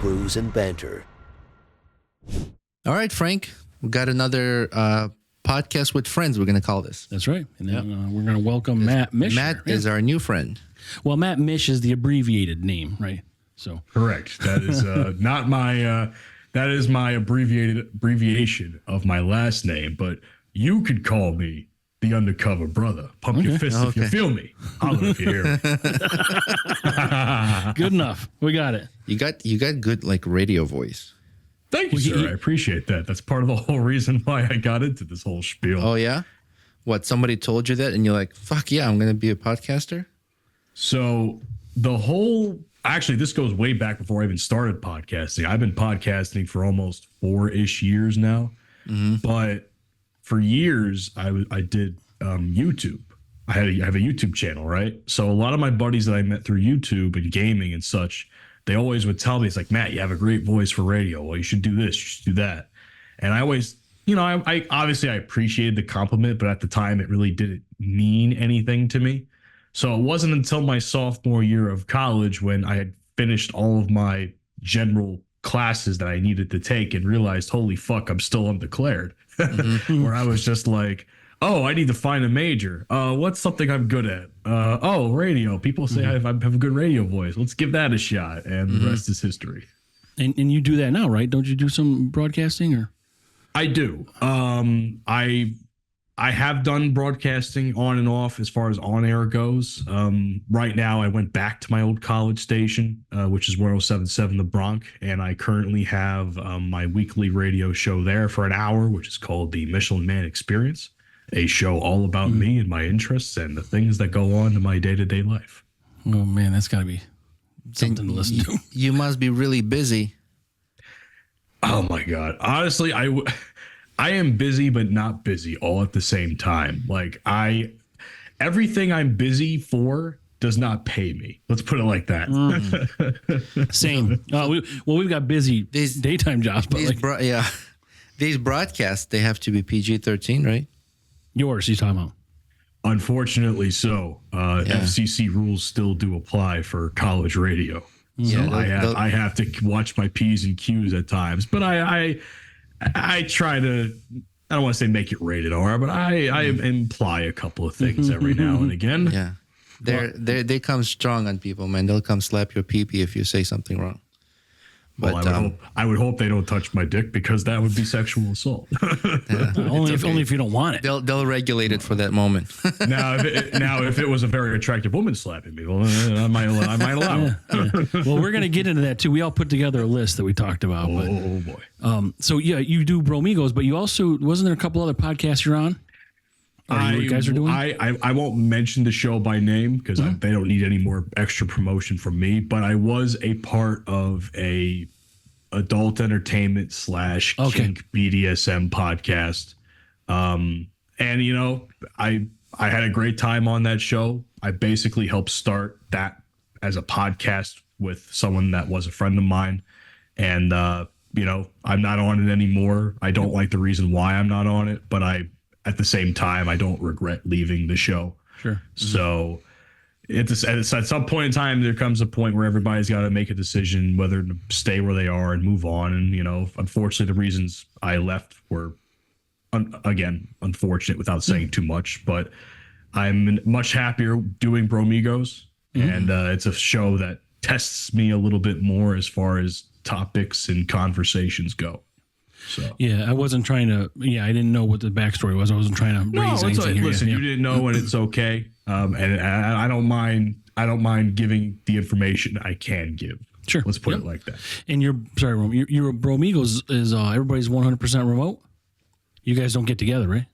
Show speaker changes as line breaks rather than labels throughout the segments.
Brews and Banter.
All right, Frank, we got another podcast with friends, we're going to call this.
That's right. And then we're going to welcome Matt Mish.
Matt is our new friend.
Well, Matt Mish is the abbreviated name, right? So
correct. That is not my. That is my abbreviation of my last name. But you could call me the undercover brother. Pump your fist if you feel me. Holler if you hear me.
Good enough. We got it.
You got good like radio voice.
Thank you, sir. I appreciate that. That's part of the whole reason why I got into this whole spiel.
Oh yeah. What? Somebody told you that, and you're like, "Fuck yeah, I'm going to be a podcaster."
So actually, this goes way back before I even started podcasting. I've been podcasting for almost 4-ish years now. Mm-hmm. But for years, I did YouTube. I have a YouTube channel, right? So a lot of my buddies that I met through YouTube and gaming and such, they always would tell me, it's like, Matt, you have a great voice for radio. Well, you should do this, you should do that. And I always, I obviously I appreciated the compliment, but at the time it really didn't mean anything to me. So it wasn't until my sophomore year of college when I had finished all of my general classes that I needed to take and realized, holy fuck, I'm still undeclared. Mm-hmm. Where I was just like, oh, I need to find a major. What's something I'm good at? Radio. People say I have a good radio voice. Let's give that a shot. And the rest is history.
And you do that now, right? Don't you do some broadcasting or?
I do. I have done broadcasting on and off as far as on air goes. Right now, I went back to my old college station, which is 107.7 The Bronx, and I currently have my weekly radio show there for an hour, which is called the Michelin Man Experience, a show all about me and my interests and the things that go on in my day-to-day life.
Oh, man, that's got to be something to listen to.
You must be really busy.
Oh, my God. Honestly, I am busy, but not busy all at the same time. Like everything I'm busy for does not pay me. Let's put it like that.
Same. We've got busy daytime jobs, but
these broadcasts, they have to be PG-13, right?
Yours, he's talking about.
Unfortunately, so FCC rules still do apply for college radio. So I have to watch my P's and Q's at times, but I try to, I don't want to say make it rated R, but I imply a couple of things every now and again.
Yeah. They come strong on people, man. They'll come slap your pee-pee if you say something wrong. But
I would hope they don't touch my dick because that would be sexual assault.
Only if you don't want it.
They'll regulate it for that moment.
Now, if it was a very attractive woman slapping me, well, I might allow it.
Yeah. Well, we're gonna get into that too. We all put together a list that we talked about.
Oh boy.
So yeah, you do Bromigos, but you also wasn't there a couple other podcasts you're on? You guys are doing?
I won't mention the show by name because they don't need any more extra promotion from me. But I was a part of a adult entertainment / kink BDSM podcast, and I had a great time on that show. I basically helped start that as a podcast with someone that was a friend of mine, and I'm not on it anymore. I don't like the reason why I'm not on it, but at the same time, I don't regret leaving the show.
Sure. Mm-hmm.
So at some point in time, there comes a point where everybody's got to make a decision whether to stay where they are and move on. And, unfortunately, the reasons I left were, again, unfortunate without saying too much. But I'm much happier doing Bromigos. Mm-hmm. And it's a show that tests me a little bit more as far as topics and conversations go. So.
Yeah, I wasn't trying to. Yeah, I didn't know what the backstory was. I wasn't trying to raise anything here.
Listen, you didn't know, and it's okay. And I don't mind. I don't mind giving the information I can give.
Sure,
let's put it like that.
And your Bromigos is everybody's 100% remote. You guys don't get together, right?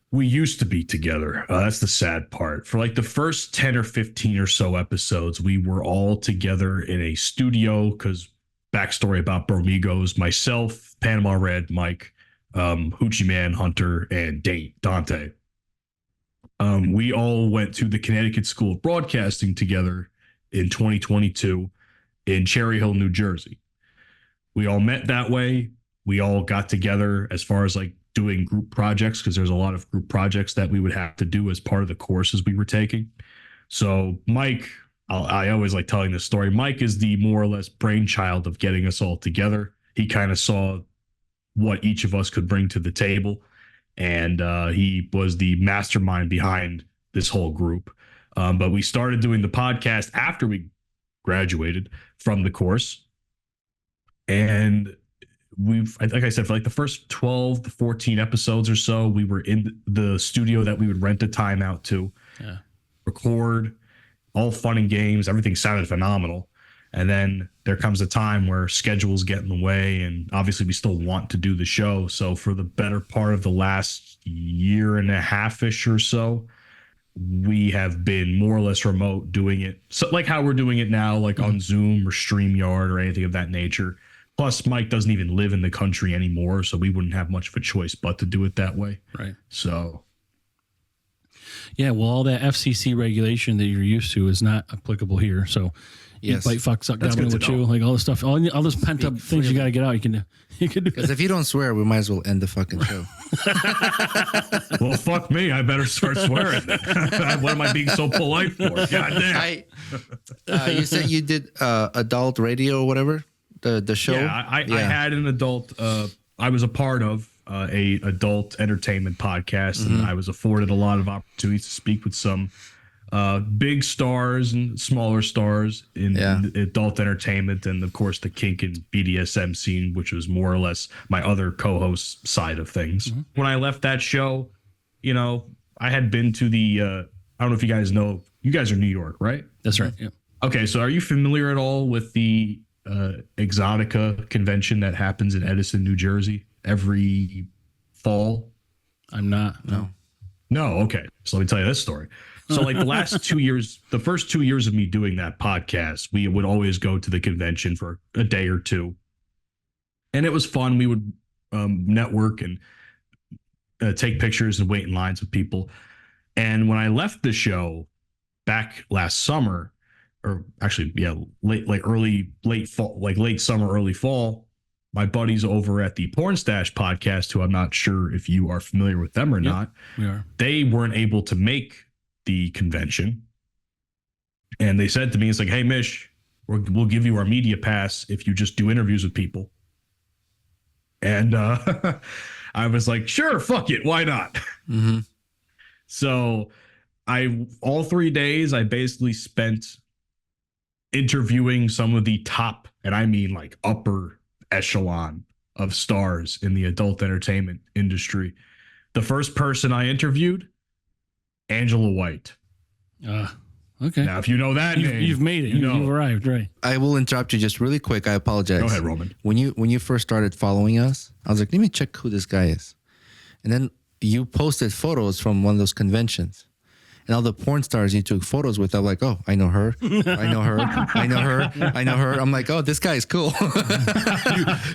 We used to be together. That's the sad part. For like the first 10 or 15 or so episodes, we were all together in a studio because. Backstory about Bromigos, myself, Panama Red, Mike, Hoochie Man, Hunter, and Dante. We all went to the Connecticut School of Broadcasting together in 2022 in Cherry Hill, New Jersey. We all met that way. We all got together as far as like doing group projects because there's a lot of group projects that we would have to do as part of the courses we were taking. So Mike I always like telling this story. Mike is the more or less brainchild of getting us all together. He kind of saw what each of us could bring to the table, and he was the mastermind behind this whole group. But we started doing the podcast after we graduated from the course, and like I said, for like the first 12 to 14 episodes or so, we were in the studio that we would rent a time out to, record, all fun and games. Everything sounded phenomenal. And then there comes a time where schedules get in the way, and obviously we still want to do the show. So for the better part of the last year and a half-ish or so, we have been more or less remote doing it. So like how we're doing it now, like on Zoom or StreamYard or anything of that nature. Plus, Mike doesn't even live in the country anymore, so we wouldn't have much of a choice but to do it that way.
Right.
So,
yeah, well, all that FCC regulation that you're used to is not applicable here. So,
Yes.
bite, fuck, suck, down with you, like all this stuff, all this pent up things you got to get out. You can do.
Because if you don't swear, we might as well end the fucking show.
well, fuck me. I better start swearing. What am I being so polite for? God damn.
You said you did adult radio or whatever, the show.
Yeah, I had an adult. I was a part of a adult entertainment podcast, and I was afforded a lot of opportunities to speak with some big stars and smaller stars in adult entertainment, and of course the kink and BDSM scene, which was more or less my other co-host side of things. When I left that show, you know, I had been to the I don't know if you guys know, you guys are New York, right?
That's right. Yeah.
Okay, so are you familiar at all with the Exotica convention that happens in Edison, New Jersey every fall?
I'm not.
No. Okay. So let me tell you this story. So like the last 2 years, the first 2 years of me doing that podcast, we would always go to the convention for a day or two. And it was fun. We would network and take pictures and wait in lines with people. And when I left the show back last summer, or actually, late summer, early fall, my buddies over at the Porn Stash podcast, who I'm not sure if you are familiar with them or not,
we are.
They weren't able to make the convention. And they said to me, it's like, hey, Mish, we'll give you our media pass if you just do interviews with people. And I was like, sure, fuck it. Why not? So all 3 days, I basically spent interviewing some of the top, and I mean like upper echelon of stars in the adult entertainment industry. The first person I interviewed, Angela White.
Okay.
Now, if you know that name,
you've made it. You've arrived, right?
I will interrupt you just really quick. I apologize.
Go ahead, Roman.
When you first started following us, I was like, let me check who this guy is. And then you posted photos from one of those conventions. And all the porn stars you took photos with, I'm like, oh, I know her. I know her. I know her. I know her. I'm like, oh, this guy is cool.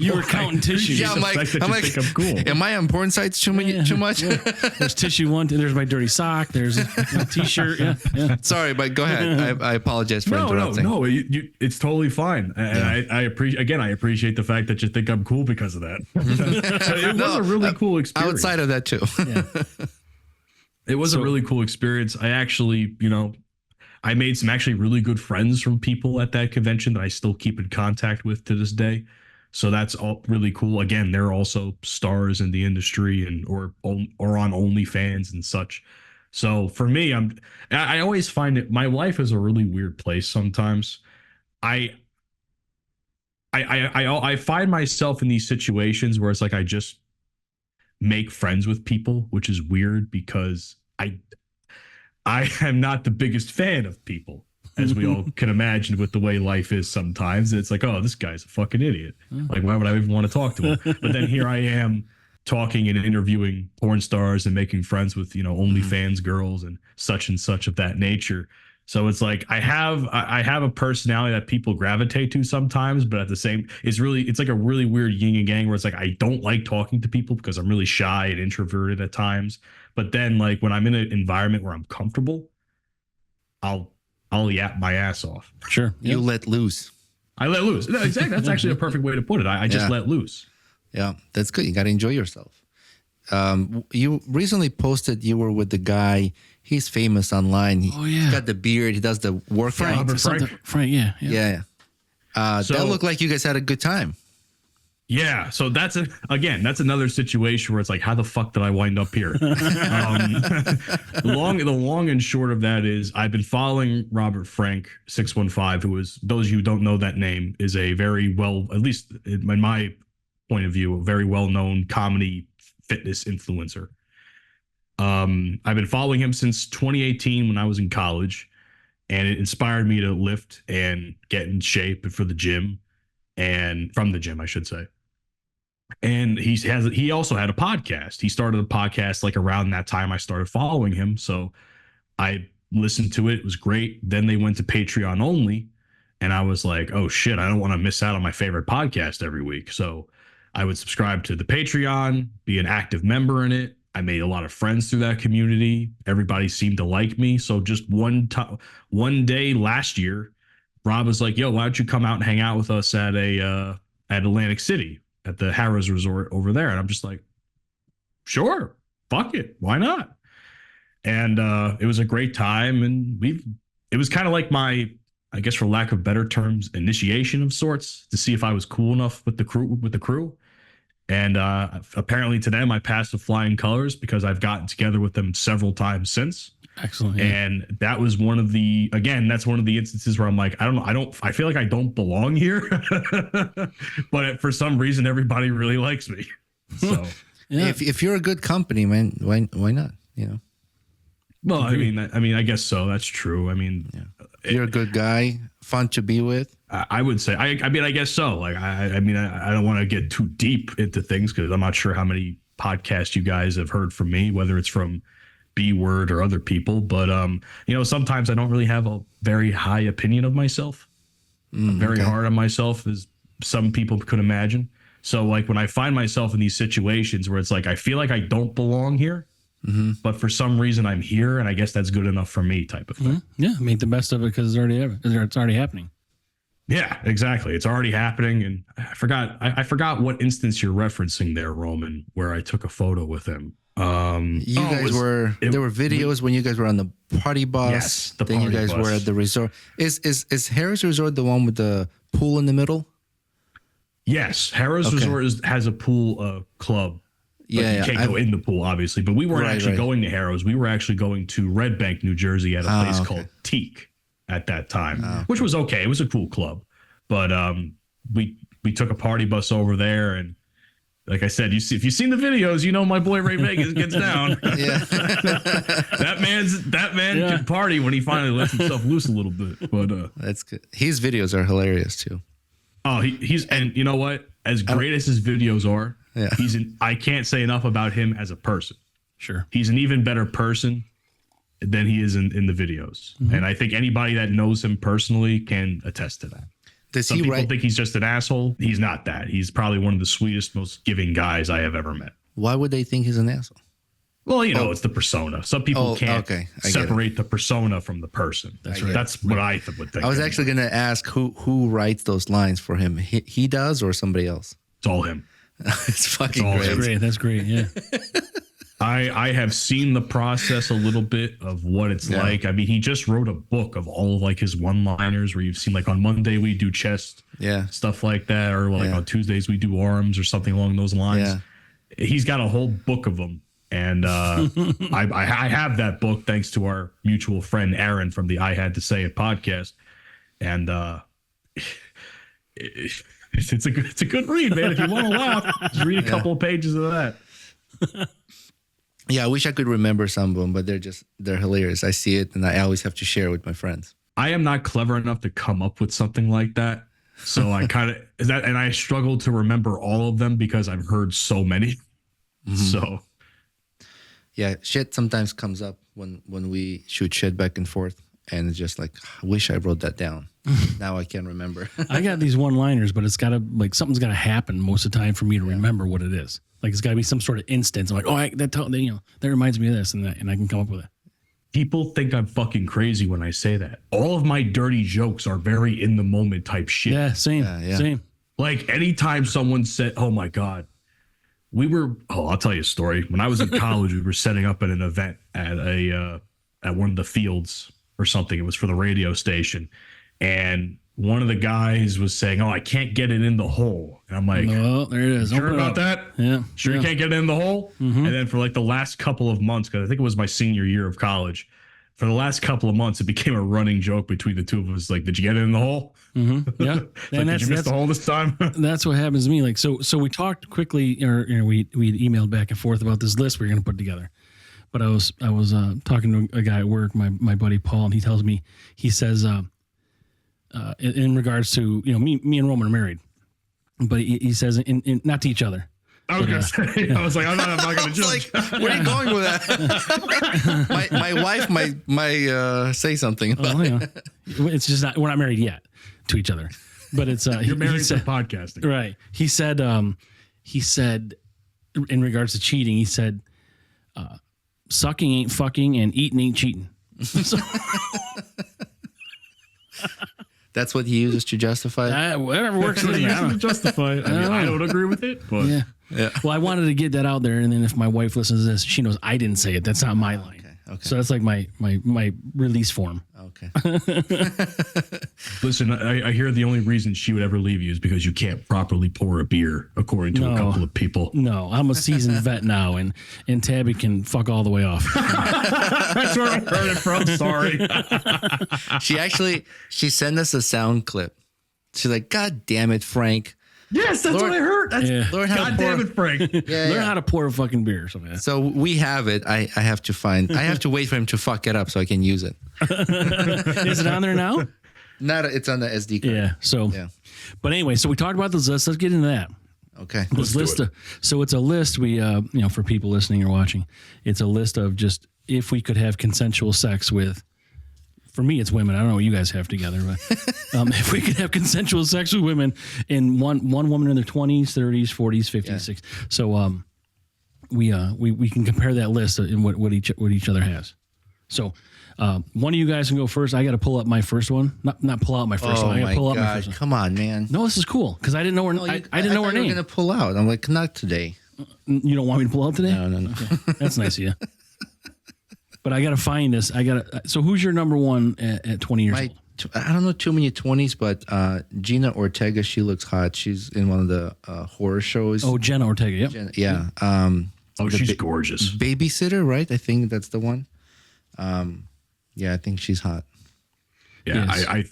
you were counting tissues.
Yeah, I'm like,
think I'm cool.
Am I on porn sites too much?
Yeah. There's tissue one. There's my dirty sock. There's a t-shirt. Yeah.
Sorry, but go ahead. I apologize for interrupting.
No, it's totally fine. And I appreciate the fact that you think I'm cool because of that. It was a really cool experience.
Outside of that too.
Yeah.
It was a really cool experience. I actually, I made some actually really good friends from people at that convention that I still keep in contact with to this day. So that's all really cool. Again, they're also stars in the industry and or on OnlyFans and such. So for me, I always find it, my life is a really weird place sometimes. I find myself in these situations where it's like I just make friends with people, which is weird because I am not the biggest fan of people, as we all can imagine with the way life is sometimes. It's like, oh, this guy's a fucking idiot. Like, why would I even want to talk to him? But then here I am talking and interviewing porn stars and making friends with, OnlyFans girls and such of that nature. So it's like I have a personality that people gravitate to sometimes, but at the same, it's like a really weird yin and yang where it's like I don't like talking to people because I'm really shy and introverted at times. But then like when I'm in an environment where I'm comfortable, I'll yap my ass off.
Sure.
You let loose.
I let loose. No, exactly. That's actually a perfect way to put it. I just let loose.
Yeah, that's good. You got to enjoy yourself. You recently posted you were with the guy. He's famous online.
He's
got the beard. He does the workout.
Frank, yeah.
Yeah. That looked like you guys had a good time.
Yeah, so that's another situation where it's like, how the fuck did I wind up here? The long and short of that is I've been following Robert Frank 615, who is, those of you who don't know that name, is a very well, at least in my point of view, a very well known comedy fitness influencer. I've been following him since 2018 when I was in college, and it inspired me to lift and get in shape for the gym, and from the gym, I should say. And he also had a podcast. He started a podcast like around that time I started following him. So I listened to it. It was great. Then they went to Patreon only. And I was like, oh shit, I don't want to miss out on my favorite podcast every week. So I would subscribe to the Patreon, be an active member in it. I made a lot of friends through that community. Everybody seemed to like me. So just one day last year, Rob was like, yo, why don't you come out and hang out with us at Atlantic City at the Harrah's Resort over there? And I'm just like, sure, fuck it. Why not? And it was a great time. And it was kind of like my, I guess for lack of better terms, initiation of sorts to see if I was cool enough with the crew. And apparently to them, I passed with flying colors because I've gotten together with them several times since.
Excellent. Yeah.
And that was that's one of the instances where I'm like, I feel like I don't belong here, but for some reason, everybody really likes me. So
yeah. If you're a good company, man, why not? You know?
Well, I mean, I guess so. That's true. I mean,
you're a good guy, fun to be with.
I would say, I mean, I guess so. Like, I don't want to get too deep into things because I'm not sure how many podcasts you guys have heard from me, whether it's from B Word or other people, but sometimes I don't really have a very high opinion of myself. I'm very hard on myself, as some people could imagine. So like when I find myself in these situations where it's like I feel like I don't belong here, but for some reason I'm here, and I guess that's good enough for me, type of thing.
Yeah, make the best of it because it's already happening.
Yeah, exactly. It's already happening, and I forgot what instance you're referencing there, Roman, where I took a photo with him. There were videos when you guys were on the party bus.
Yes, then you guys were at the resort. Is Harrah's Resort the one with the pool in the middle?
Yes, Harrah's Resort has a pool club. Yeah, you can't go in the pool, obviously. But we weren't actually going to Harrah's. We were actually going to Red Bank, New Jersey, at a place called Teak at that time, which was okay. It was a cool club, but we took a party bus over there, and like I said, if you've seen the videos, you know my boy Ray Vegas gets down. Yeah, that man can party when he finally lets himself loose a little bit. But
that's good. His videos are hilarious too.
Oh, and you know what? As great as his videos are, I can't say enough about him as a person.
Sure,
he's an even better person than he is in the videos, and I think anybody that knows him personally can attest to that. Some people think he's just an asshole. He's not that. He's probably one of the sweetest, most giving guys I have ever met.
Why would they think he's an asshole?
Well, it's the persona. Some people can't separate the persona from the person. That's right. That's what I would think.
I was actually going to ask who writes those lines for him. He does, or somebody else?
It's all him.
It's fucking great.
That's great. Yeah.
I have seen the process a little bit of what it's like. I mean, he just wrote a book of all of like his one-liners where you've seen like on Monday we do chest, stuff like that, or like on Tuesdays we do arms or something along those lines. Yeah. He's got a whole book of them, and I have that book thanks to our mutual friend Aaron from the I Had to Say It podcast, and it's a good read, man. If you want to laugh, just read a couple of pages of that.
Yeah, I wish I could remember some of them, but they're hilarious. I see it, and I always have to share it with my friends.
I am not clever enough to come up with something like that. So I and I struggle to remember all of them because I've heard so many. So
yeah, shit sometimes comes up when we shoot shit back and forth, and it's just like, I wish I wrote that down. Now I can't remember.
I got these one-liners, but it's gotta something's gotta happen most of the time for me to remember what it is. Like it's got to be some sort of instance. I'm like, that reminds me of this, and I can come up with it.
People think I'm fucking crazy when I say that. All of my dirty jokes are very in the moment type shit.
Yeah, same. Same.
Like anytime someone said, "Oh my god," I'll tell you a story. When I was in college, we were setting up at an event at at one of the fields or something. It was for the radio station. And one of the guys was saying, "Oh, I can't get it in the hole." And I'm like,
"Oh, there it is.
Sure about that?
Yeah.
Sure you can't get it in the hole?" And then for like the last couple of months, because I think it was my senior year of college, for the last couple of months, it became a running joke between the two of us. Like, "Did you get it in the hole?"
Yeah.
Like, did you miss the hole this time?
That's what happens to me. Like, so we talked quickly, or we emailed back and forth about this list we are going to put together. But I was talking to a guy at work, my buddy Paul, and he tells me, he says, in regards to, me and Roman are married, but he says in not to each other.
I was gonna say, I was like, I'm not going to judge.
Like, where are you going with that? my wife might say something about it.
It's just not, we're not married yet to each other, but it's
you're married to podcasting,
right? He said in regards to cheating, he said, sucking ain't fucking and eating ain't cheating. So,
that's what he uses to justify it?
Whatever works for me.
To justify it. I don't agree with it, but
yeah. Well, I wanted to get that out there, and then if my wife listens to this, she knows I didn't say it. That's not my line.
Okay.
So that's like my release form.
Okay.
Listen, I hear the only reason she would ever leave you is because you can't properly pour a beer, according to a couple of people.
No, I'm a seasoned vet now, and Tabby can fuck all the way off.
That's where I heard it from. Sorry.
She sent us a sound clip. She's like, "God damn it, Frank."
Yes, that's what I heard.
Learn how
God damn it, Frank.
Learn how to pour a fucking beer or something. Like that.
So we have it. I have to wait for him to fuck it up so I can use it.
Is it on there now?
It's on the SD card.
Yeah. So, but anyway, so we talked about this list. Let's get into that.
Okay.
This list. So it's a list. We, for people listening or watching, it's a list of just if we could have consensual sex with. For me, it's women. I don't know what you guys have together, but if we could have consensual sex with women, in one woman in their 20s, 30s, 40s, 50s, 60s. So we can compare that list in what each other has. So one of you guys can go first. I got to pull up my first one. Not pull out my first one. I got to pull up my first one.
Come on, man.
No, this is cool because I didn't know her. I didn't know her name.
You were going to pull out. I'm like, not today.
You don't want me to pull out today?
No.
Okay. That's nice of you. But I got to find this. So who's your number one at 20 years old?
I don't know too many 20s, but Gina Ortega, she looks hot. She's in one of the horror shows.
Oh, Jenna Ortega, yep.
Yeah.
She's gorgeous.
Babysitter, right? I think that's the one. Yeah, I think she's hot.
Yeah, yes.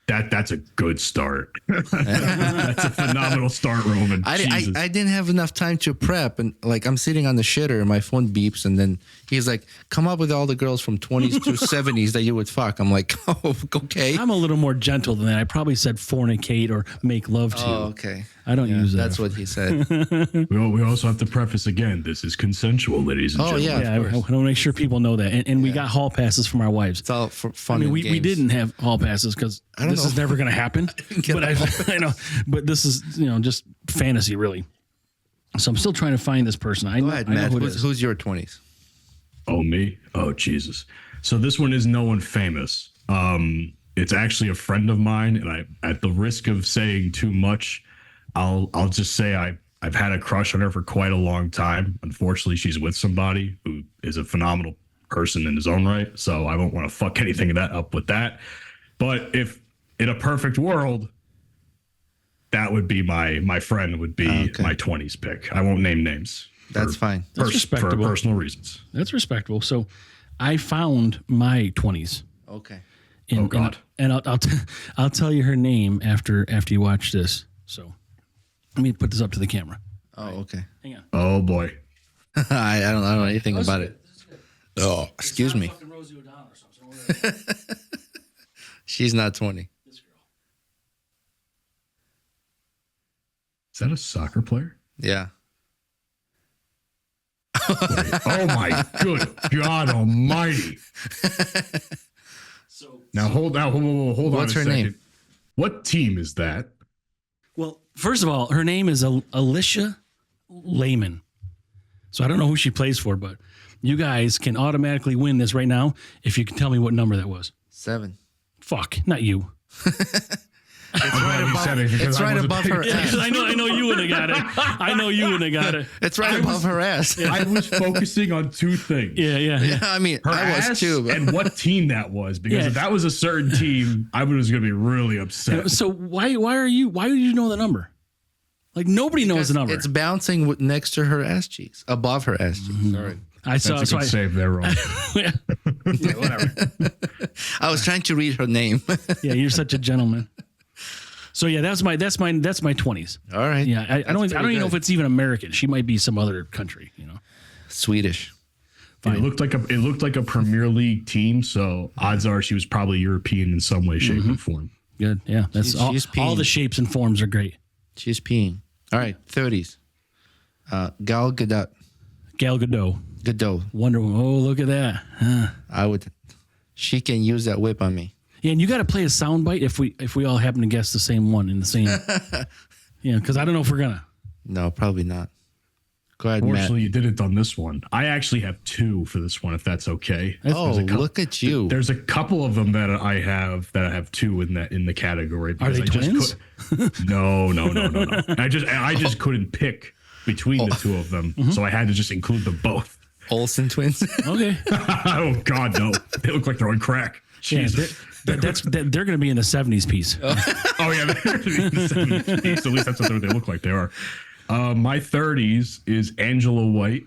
That's a good start. That's a phenomenal start, Roman.
I didn't have enough time to prep, and like I'm sitting on the shitter and my phone beeps, and then he's like, "Come up with all the girls from 20s to 70s that you would fuck." I'm like, "Oh, okay."
I'm a little more gentle than that. I probably said fornicate or make love to.
Oh, okay.
I don't use that.
That's what he said.
We also have to preface again. This is consensual, ladies and gentlemen.
Yeah. I want to make sure people know that. And we got hall passes from our wives.
It's all for fun.
We didn't have hall passes because this is never going to happen. But I know. But this is just fantasy, really. So I'm still trying to find this person.
Go ahead, Matt. Who's your 20s?
Oh, me? Oh, Jesus. So this one is no one famous. It's actually a friend of mine, and I, at the risk of saying too much, I'll just say I've had a crush on her for quite a long time. Unfortunately, she's with somebody who is a phenomenal person in his own right, so I won't want to fuck anything of that up with that. But if in a perfect world, that would be my friend would be my 20s pick. I won't name names.
That's fine.
That's respectable.
For personal reasons.
That's respectable. So I found my 20s.
Okay.
Oh God.
And I'll tell you her name after you watch this. So let me put this up to the camera.
Oh, okay.
Hang on.
Oh boy.
I don't know anything about it. Oh, excuse me. She's not 20.
This girl.
Is that a soccer player?
Yeah.
Oh my good God Almighty!
So
now hold on.
What's her name?
What team is that?
Well, first of all, her name is Alicia Lehman. So I don't know who she plays for, but you guys can automatically win this right now if you can tell me what number that was.
7.
Fuck, not you.
It's right above her
Yeah, 'cause
ass.
I know you wouldn't have got it. I know you wouldn't have got it.
It's right above her ass.
I was focusing on two things.
Yeah.
I mean,
Her
I was
ass
too. But
and what team that was. Because
Yeah.
if that was a certain team, I was going to be really upset.
So why did you know the number? Like nobody knows the number.
it's bouncing next to her ass cheeks, above her ass cheeks. Sorry.
I saw.
That's a
So
good save there, Ron.
yeah, whatever.
I was trying to read her name.
Yeah, you're such a gentleman. So yeah, that's my 20s.
All right.
Yeah, I don't
pretty
even know
good.
if it's even American. She might be some other country.
Swedish.
It looked like a Premier League team, so odds are she was probably European in some way, shape, or form.
Good. Yeah, that's
She's
all
peeing.
the shapes and forms are great.
She's peeing. All right. 30s. Gal Gadot.
Gal Gadot,
Gadot.
Wonder Woman. Oh, look at that. Huh.
I would. She can use that whip on me.
Yeah, and you got to play a soundbite if we all happen to guess the same one in the same. Yeah, because I don't know if we're gonna.
No, probably not. Go ahead, Matt.
Fortunately, you didn't on this one. I actually have two for this one, if that's okay.
Oh, look at you.
There's a couple of them that I have two in the category.
Are they twins?
No. I just couldn't pick between the two of them, so I had to just include them both.
Olsen twins.
Okay.
Oh God, no! They look like they're on crack.
Yeah,
Jesus.
they're going to be in the 70s piece.
Oh yeah, they're in the 70s. So at least that's what they look like. They are. My 30s is Angela White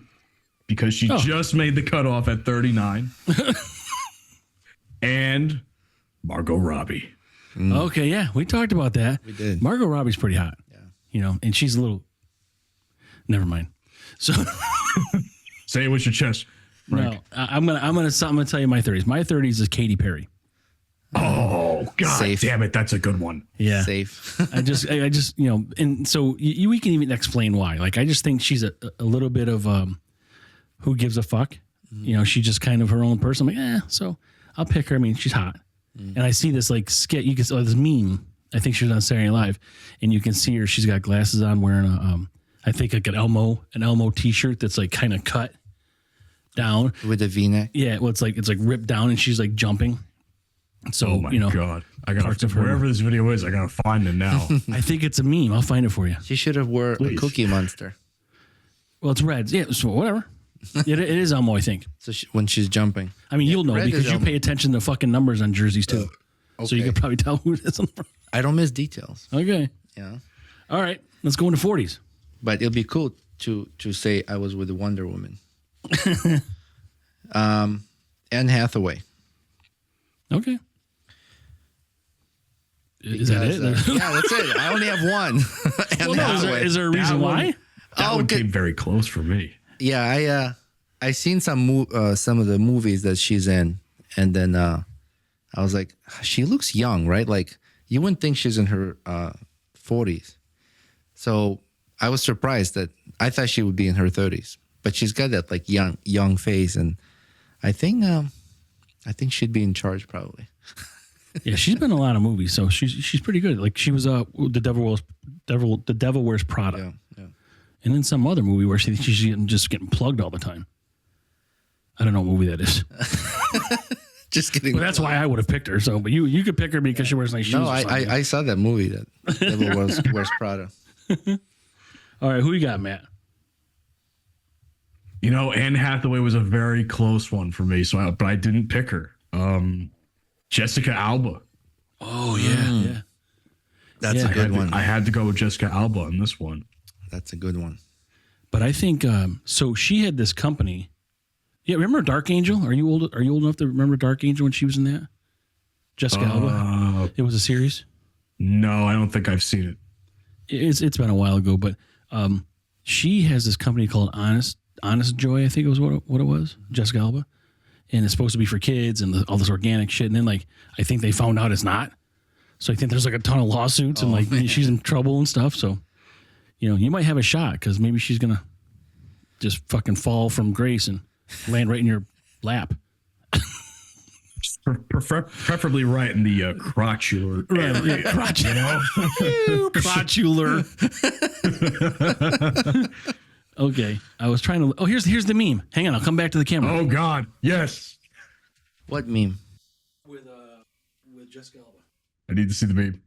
because she just made the cutoff at 39, and Margot Robbie.
Okay, yeah, we talked about that. We
did.
Margot Robbie's pretty hot. Yeah. And she's a little. Never mind. So
Say it with your chest.
no, I'm gonna tell you my 30s. My 30s is Katy Perry.
Oh God,
Safe.
damn it, that's a good one.
Yeah.
Safe.
I just, and so we can even explain why. Like, I just think she's a little bit of who gives a fuck. She's just kind of her own person. I'm like, so I'll pick her. I mean, she's hot. And I see this like skit. You can this meme. I think she was on Saturday Night Live, and you can see her. She's got glasses on, wearing I think like an Elmo t-shirt that's like kind of cut down
With a V-neck.
Yeah, well, it's like ripped down, and she's like jumping. So
Oh my God, I
parts
gotta
of her-
wherever this video is, I gotta find it now.
I think it's a meme. I'll find it for you.
She should have wore a
Please.
Cookie Monster.
Well, it's red. Yeah, so whatever. It is Elmo, I think.
So when she's jumping.
I mean, you'll know
red is
because you
Elmo.
pay attention to fucking numbers on jerseys too. So you
okay.
can probably tell who it is.
I don't miss details.
Okay.
Yeah.
All right. Let's go into 40s.
But it'll be cool to say I was with the Wonder Woman. Anne Hathaway.
Okay. Is that it?
Because, yeah, that's it. I only have one. Anne
Well, no,
Hathaway.
is there a reason
That one-
why?
That one came very close for me.
Yeah, I seen some of the movies that she's in, and then I was like, she looks young, right? Like you wouldn't think she's in her 40s. So I was surprised that I thought she would be in her 30s, but she's got that like young face, and I think she'd be in charge probably.
Yeah, she's been in a lot of movies, so she's pretty good. Like she was The Devil Wears Prada,
Yeah.
and then some other movie where she's just getting plugged all the time. I don't know what movie that is.
Just kidding.
Well, that's why I would have picked her. So, but you could pick her because she wears nice shoes.
No,
or something.
I saw that movie that Devil Wears Prada.
All right, who you got, Matt?
Anne Hathaway was a very close one for me, but I didn't pick her. Jessica Alba.
Oh yeah.
That's
Yeah.
a good one.
I had to go with Jessica Alba on this one.
That's a good one.
But I think so. She had this company. Yeah, remember Dark Angel? Are you old enough to remember Dark Angel when she was in that? Jessica Alba. It was a series.
No, I don't think I've seen it.
It's been a while ago, but she has this company called Honest Joy. I think it was what it was. Jessica Alba, and it's supposed to be for kids and all this organic shit. And then I think they found out it's not. So I think there's like a ton of lawsuits and she's in trouble and stuff. So you might have a shot because maybe she's gonna just fucking fall from grace and land right in your lap.
Preferably right in the crotchular area.
Crotchular. Okay, I was trying to. Oh, here's the meme. Hang on, I'll come back to the camera.
Oh God, yes.
What meme?
With Jessica Alba.
I need to see the meme.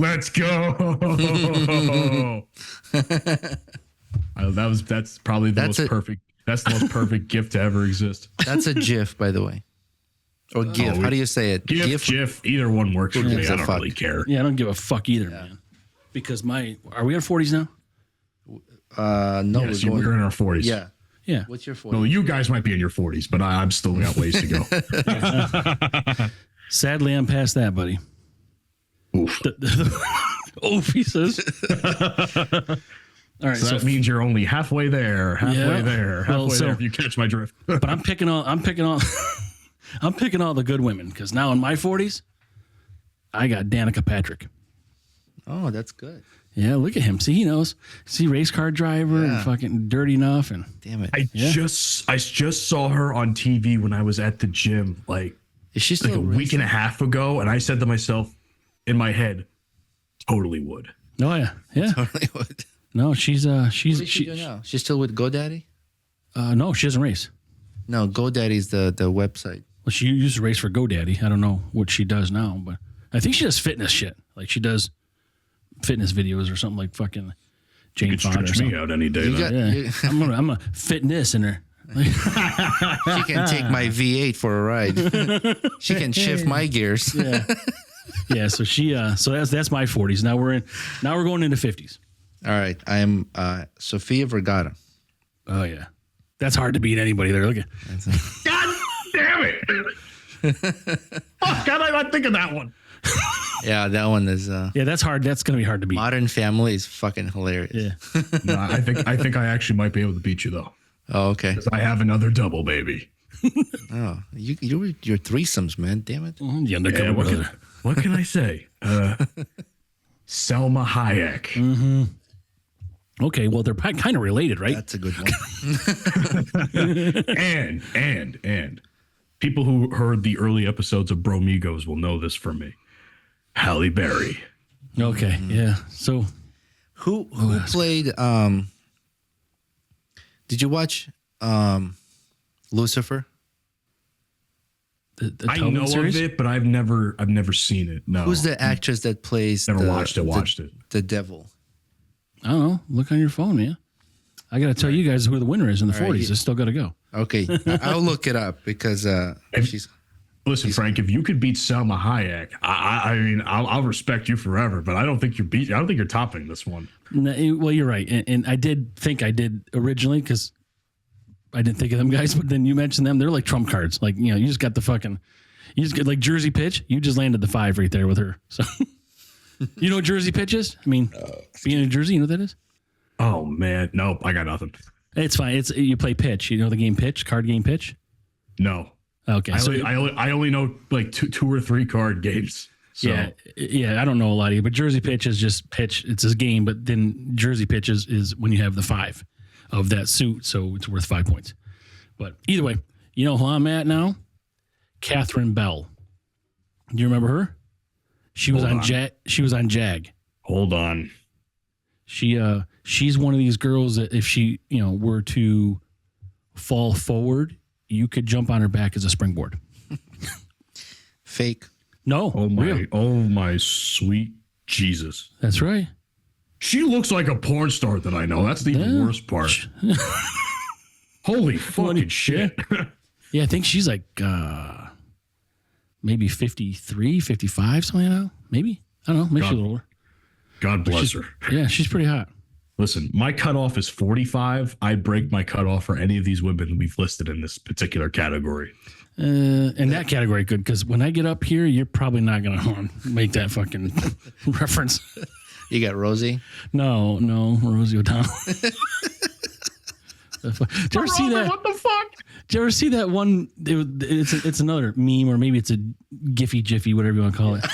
Let's go. That's probably the most perfect. That's the most perfect gift to ever exist.
That's a GIF, by the way. Or GIF. How do you say it?
GIF. Either one works for me. I don't really care.
Yeah, I don't give a fuck either, man. Because are we at 40s now?
No,
yes, we're in our 40s.
Yeah.
Yeah.
What's your 40s?
No, you guys might be in your 40s, but I'm still got ways to go.
Sadly, I'm past that, buddy.
Oof.
Oof, he says. All right,
so that means you're only halfway there, halfway there if you catch my drift.
But I'm picking all the good women because now in my 40s, I got Danica Patrick.
Oh, that's good.
Yeah, look at him. See, he knows. See, race car driver and fucking dirty enough. And
damn it,
I just saw her on TV when I was at the gym,
is she still
a week and a half ago, and I said to myself, in my head, totally would.
Oh yeah,
totally would.
No, she's
what is she doing now? She's still with GoDaddy?
No, she doesn't race.
No, GoDaddy's the website.
Well, she used to race for GoDaddy. I don't know what she does now, but I think she does fitness shit. Like she does fitness videos or something like fucking Jane Fonda.
Stretch me out any day.
I'm a fitness in her.
She can take my V8 for a ride. She can shift my gears.
Yeah. So that's my 40s. Now we're going into 50s.
All right. I am Sofia Vergara.
Oh yeah, that's hard to beat anybody there. Look at.
God damn it! Oh God, I not think of that one.
Yeah, that one is.
Yeah, that's hard. That's gonna be hard to beat.
Modern Family is fucking hilarious.
Yeah.
No, I think I actually might be able to beat you though.
Oh, okay.
Because I have another double, baby.
Oh, you're threesomes, man. Damn it.
The undercover.
What can I say? Selma Hayek.
Mm-hmm. Okay, well they're kind of related, right?
That's a good one.
and people who heard the early episodes of Bromigos will know this from me. Halle Berry.
Okay, yeah. So
who played? Did you watch Lucifer?
The
I know
series?
of it, but I've never seen it. No.
Who's the actress that plays?
Never watched it.
The devil.
I don't know. Look on your phone, man. I got to tell you guys who the winner is in the 40s.
Right.
It's still got to go.
Okay, I'll look it up because
Listen, Frank, if you could beat Selma Hayek, I mean, I'll respect you forever. But I don't think you're topping this one.
No, well, you're right, and I did think I did originally because I didn't think of them guys. But then you mentioned them; they're like trump cards. Like you just got you just get like Jersey Pitch. You just landed the 5 right there with her. So you know what Jersey Pitch is? I mean, being in Jersey, you know what that is?
Oh man, nope, I got nothing.
It's fine. You play pitch. You know the game pitch, card game pitch.
No.
Okay.
I only know like two or three card games. So.
Yeah. I don't know a lot of you, but Jersey Pitch is just pitch. It's a game, but then Jersey Pitch is when you have the 5 of that suit, so it's worth 5 points. But either way, you know who I'm at now? Catherine Bell. Do you remember her? She was on Jag.
Hold on.
She's one of these girls that if she were to fall forward, you could jump on her back as a springboard.
Fake.
No.
Oh my sweet Jesus.
That's right.
She looks like a porn star that I know. That's the even worst part. Holy fucking shit.
Yeah, I think she's like maybe 53, 55, something like that. Maybe. I don't know. Maybe she's a little older.
God bless her.
Yeah, she's pretty hot.
Listen, my cutoff is 45. I break my cutoff for any of these women we've listed in this particular category.
In that category, good, because when I get up here, you're probably not going to make that fucking reference.
You got Rosie?
No, Rosie O'Donnell. Did you ever see that?
What the fuck?
Did you ever see that one? It's another meme, or maybe it's a Jiffy, whatever you want to call it.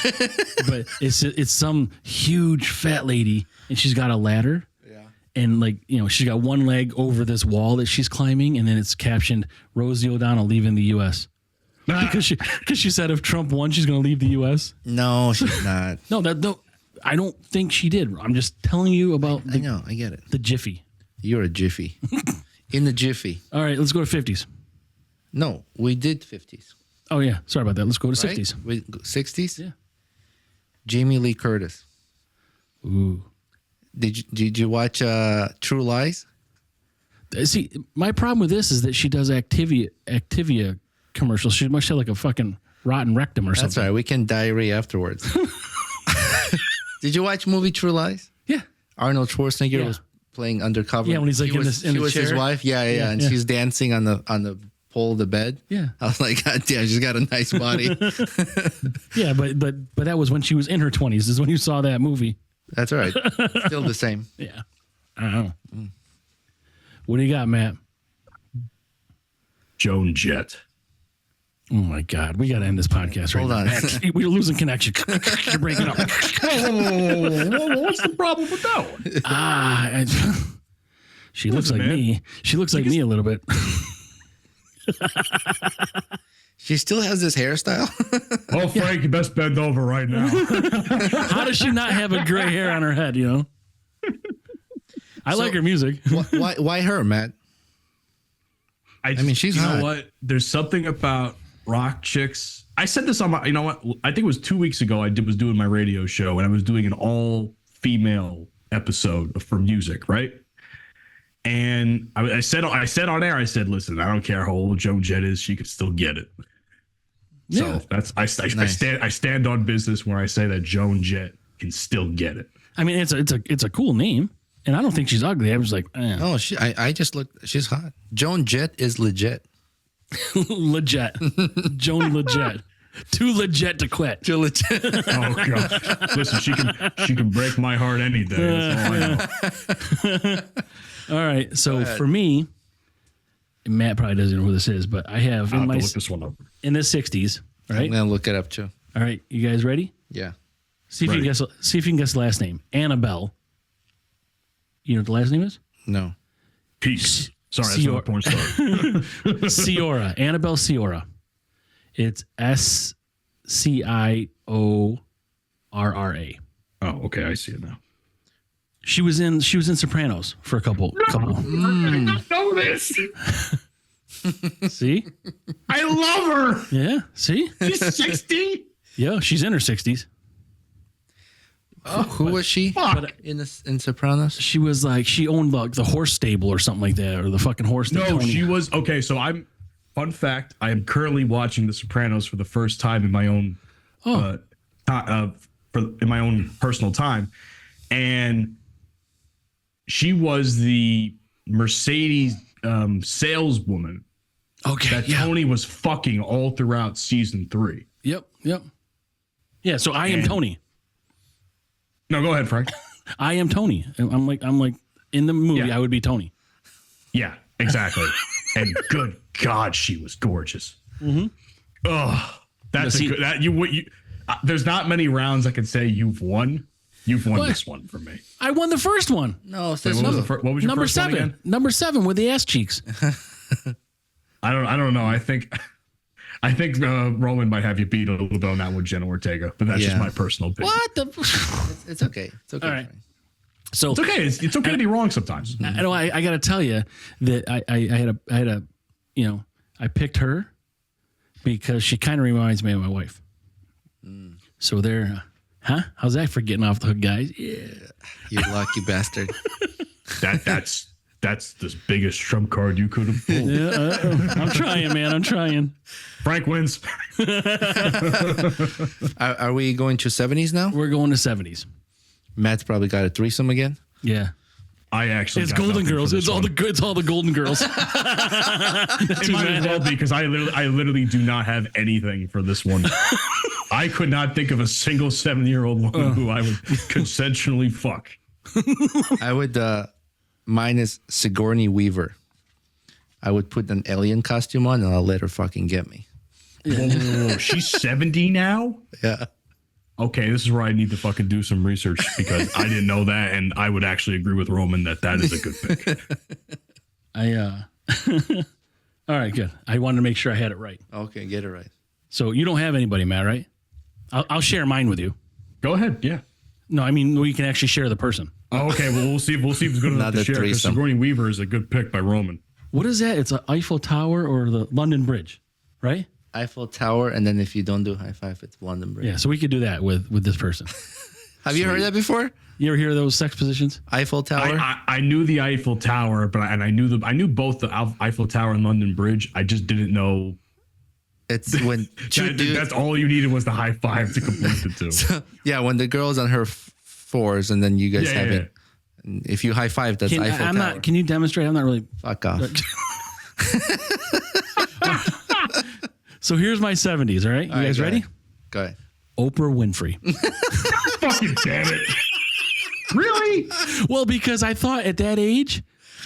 But it's some huge fat lady, and she's got a ladder. Yeah. And she's got one leg over this wall that she's climbing, and then it's captioned Rosie O'Donnell leaving the U.S. Because she said if Trump won, she's going to leave the U.S.
No, she's not.
No, I don't think she did. I'm just telling you about.
I know, I get it.
The Jiffy.
You're a Jiffy. In the Jiffy.
All right, let's go to 50s.
No, we did 50s.
Oh, yeah. Sorry about that. Let's go to 60s.
60s?
Yeah.
Jamie Lee Curtis.
Ooh.
Did you watch True Lies?
See, my problem with this is that she does Activia commercials. She must have like a fucking rotten rectum or something.
That's right. We can diarrhea afterwards. Did you watch movie True Lies?
Yeah.
Arnold Schwarzenegger was playing undercover.
Yeah, when he's like in the
was
chair.
his wife. Yeah, and she's dancing on the pole of the bed.
Yeah.
I was like, God damn, she's got a nice body.
Yeah, but that was when she was in her 20s. This is when you saw that movie.
That's right. Still the same.
Yeah. I don't know. What do you got, Matt?
Joan Jett.
Oh my God, we got to end this podcast right
Hold
now.
on.
Matt, we're losing connection. You're breaking up.
Whoa, what's the problem with that one?
She looks like me. She looks like me a little bit.
She still has this hairstyle.
Oh, Frank, you best bend over right now.
How does she not have a gray hair on her head, you know? I like her music.
Why her, Matt?
I
mean, she's
you
hot.
know what? There's something about rock chicks. I said this on my, you know what? I think it was 2 weeks ago. Was doing my radio show and I was doing an all female episode for music, right? And I said on air, I said, listen, I don't care how old Joan Jett is, she could still get it.
Yeah.
So that's I stand on business where I say that Joan Jett can still get it.
I mean, it's a cool name, and I don't think she's ugly. I was like,
No, I just looked. She's hot. Joan Jett is legit.
legit. Joan legit. Too legit to quit.
Too legit.
Oh god! Listen, she can break my heart any day. That's all I know.
All right. So for me, Matt probably doesn't know who this is, but I have
I'll have to look this one up.
in the 60s.
I'm
Right.
gonna look it up too.
All right. You guys ready?
Yeah.
See if you can guess the last name. Annabelle. You know what the last name is?
No.
Peace. Sorry, that's not a porn star.
Ciora. Annabelle Ciora. It's SCIORRA.
Oh, okay, I see it now.
She was in Sopranos for a couple.
I did not know this.
See?
I love her.
Yeah. See?
She's 60.
Yeah, she's in her 60s.
Who was she in Sopranos?
She was like, she owned the horse stable or something like that, or the fucking horse.
No, she was okay. So fun fact. I am currently watching The Sopranos for the first time in my own, in my own personal time, and she was the Mercedes saleswoman.
Okay.
That Tony was fucking all throughout season 3.
Yep. Yeah. So I am Tony.
No, go ahead, Frank.
I am Tony. I'm like in the movie.
Yeah.
I would be Tony.
Yeah, exactly. And good God, she was gorgeous. Mm-hmm. Oh, that's
you
there's not many rounds I can say you've won. You've won this one for me.
I won the first one.
No,
What was your
Number
first one
7.
again?
Number 7 with the ass cheeks.
I don't know. I think Roman might have you beat a little bit on that one, Jenna Ortega, but that's just my personal opinion.
What the?
It's okay. It's okay.
All right. So
It's okay. It's okay to be wrong sometimes.
I know. I got to tell you that I had a I picked her because she kind of reminds me of my wife. So there, how's that for getting off the hook, guys? Yeah,
You lucky bastard.
That's the biggest trump card you could have pulled.
Yeah, I'm trying, man. I'm trying.
Frank wins.
Are we going to 70s now?
We're going to 70s.
Matt's probably got a threesome again.
Yeah.
I actually
It's
got
Golden
nothing
Girls.
for this
It's all the Golden Girls.
It might as well be because I literally do not have anything for this one. I could not think of a single 7-year-old woman who I would consensually fuck.
I would minus Sigourney Weaver. I would put an alien costume on and I'll let her fucking get me.
Whoa, she's 70 now?
Yeah.
Okay, this is where I need to fucking do some research because I didn't know that, and I would actually agree with Roman that is a good pick.
All right, good. I wanted to make sure I had it right.
Okay, get it right.
So you don't have anybody, Matt, right? I'll share mine with you.
Go ahead, yeah.
No, I mean we can actually share the person.
Oh, okay, well we'll see if it's good enough
Not
to
a
share. Because
threesome.
Sigourney Weaver is a good pick by Roman.
What is that? It's an Eiffel Tower or the London Bridge, right?
Eiffel Tower, and then if you don't do high five, it's London Bridge.
Yeah, so we could do that with this person.
Have you heard that before?
You ever hear of those sex positions?
Eiffel Tower.
I knew the Eiffel Tower, but I knew both the Eiffel Tower and London Bridge. I just didn't know.
It's when
that's all you needed was the high five to complete the two.
So, yeah, when the girl's on her fours and then you guys have it. If you high five, that's Eiffel Tower.
Can you demonstrate? I'm not really.
Fuck off.
So here's my 70s. All right, you guys ready?
Go ahead.
Oprah Winfrey.
Fucking damn it! Really?
Well, because I thought at that age,